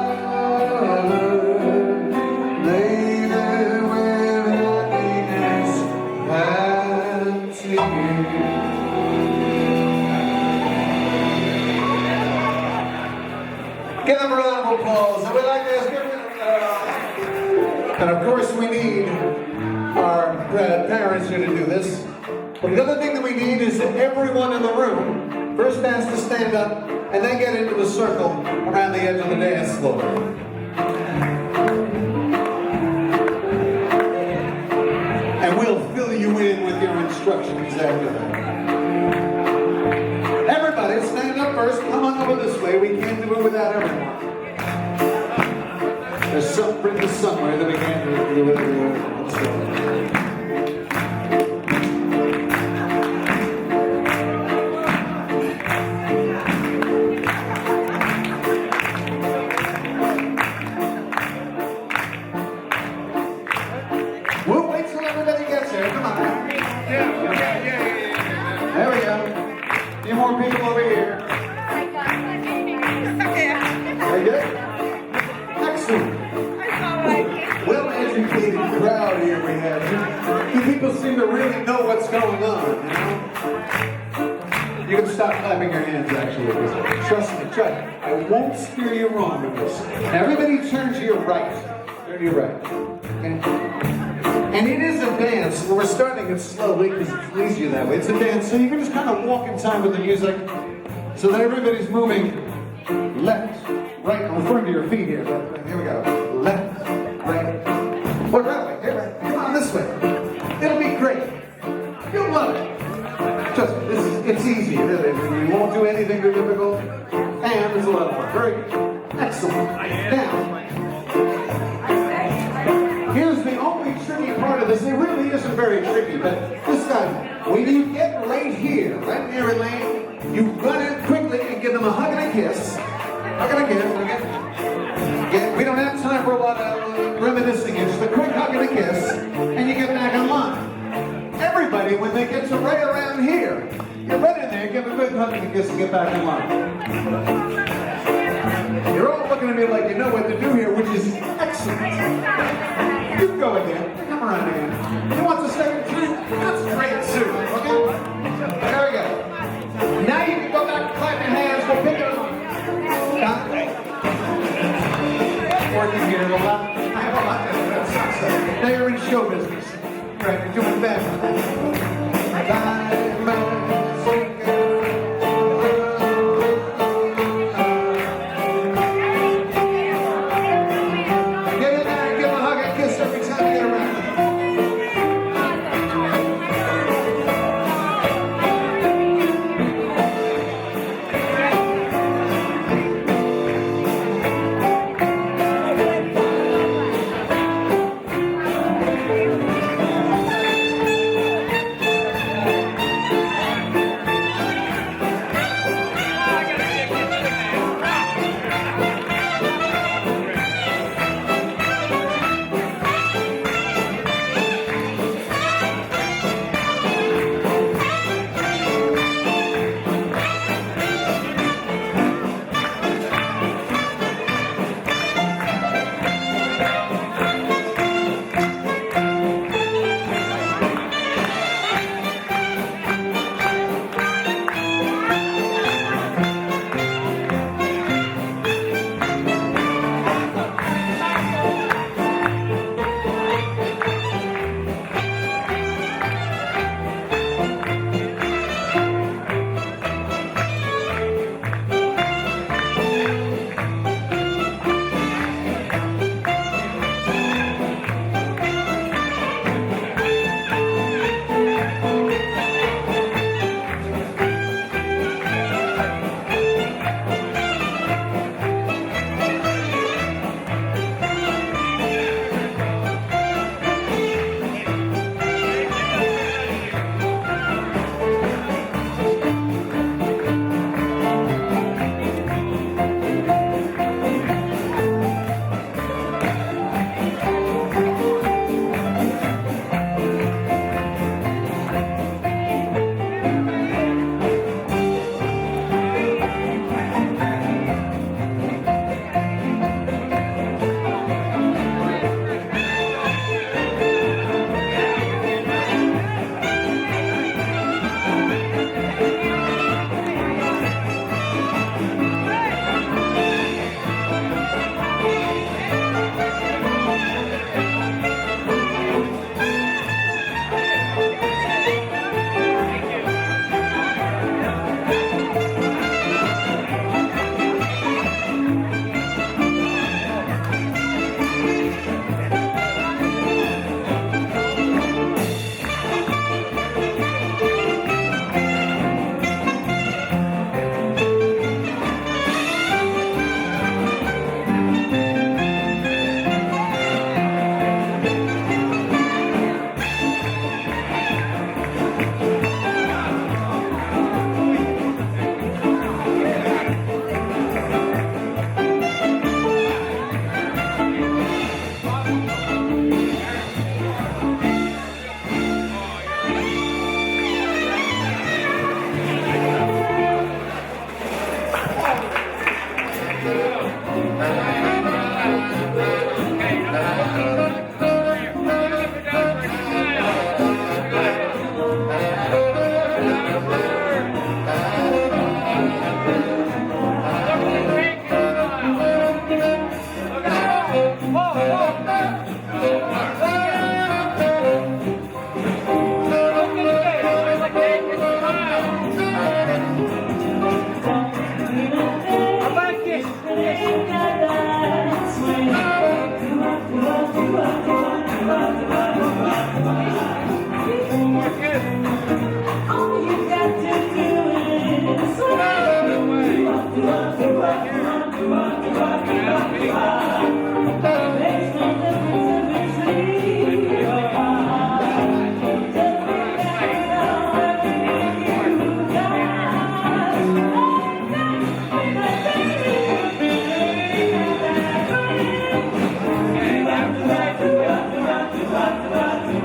laden with happiness and tears. Give them a round of applause. And we'd like to ask and of course we need our parents here to do this. But the other thing that we need is that everyone in the room first has to stand up and then get into a circle around the edge of the dance floor. And we'll fill you in with your instructions after that. Everybody, stand up first. Come on over this way. We can't do it without everyone. There's something somewhere that we can't do it without everyone. We'll wait till everybody gets here. Come on. Yeah. know what's going on, you know? You can stop clapping your hands, actually, because trust me, I won't steer you wrong with this. Now, everybody turn to your right. Turn to your right. Okay? And it is a dance. We're starting it slowly because it's easier that way. It's a dance, so you can just kind of walk in time with the music so that everybody's moving left, right. I'm referring to your feet here. Here we go. Left, right. Or that way. Here, right. Come on, this way. It'll be great. You'll love it. Trust me, it's easy. You won't do anything too difficult. And there's a lot of fun. Very good. Excellent. Now, here's the only tricky part of this. It really isn't very tricky, but this time, when you get right here, right near Elaine, you run in quickly and give them a hug and a kiss. Hug and a kiss. We don't have time for a lot of reminiscing. It's just a quick hug and a kiss, and you get back in line. Everybody, when they get to right around here, you run in there, give a good hug and a kiss, and get back in line. You're all looking at me like you know what to do here, which is excellent. You go again. Come around again. You want the second time? That's great too. Okay? There we go. Now you can go back and clap your hands. We'll pick it up. Working here a lot. I have a lot to do. Now you're in show business. Right, you're doing that. Get in there and give a hug and kiss every time you get around. All you got to do is makes no difference if it's me or I.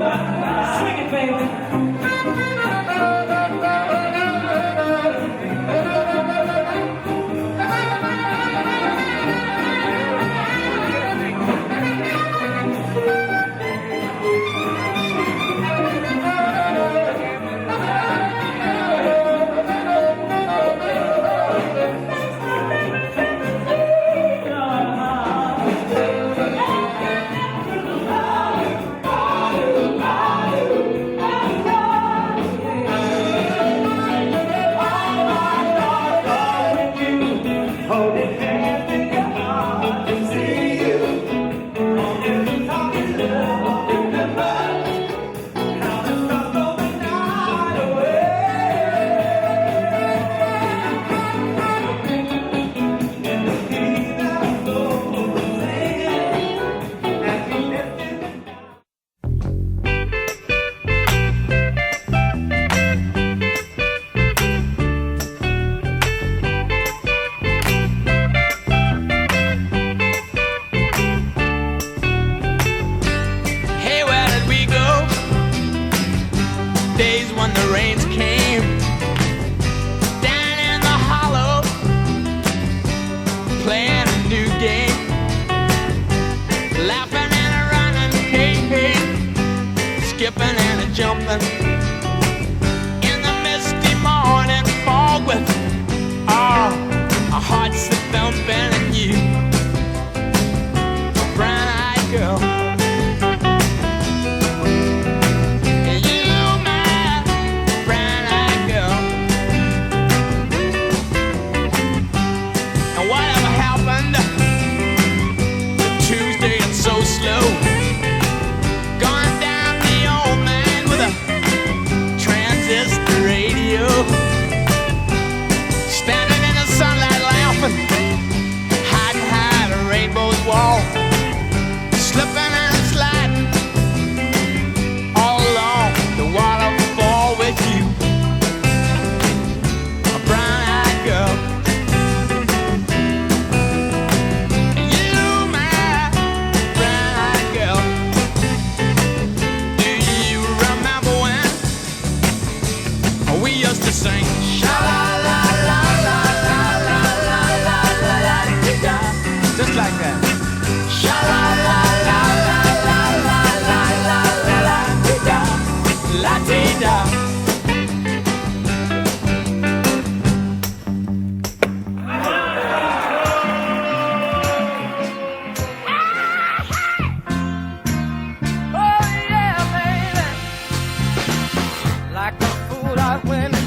Just swing it, baby. Hey, where did we go? Days when the rains came down in the hollow, playing a new game, laughing and a running, hey, hey, skipping and a jumping in the misty morning fog with our hearts a thumping and you, a brown-eyed girl. Slow, going down the old man with a transistor radio, standing in the sunlight laughing, hiding behind a rainbow's wall, slipping and sliding all along the waterfall with you, a brown-eyed girl. Sing sha la la la la la la la la la la da, just like that. Sha la la la la la la la la la da, la di da. Oh yeah, baby, like a fool I went.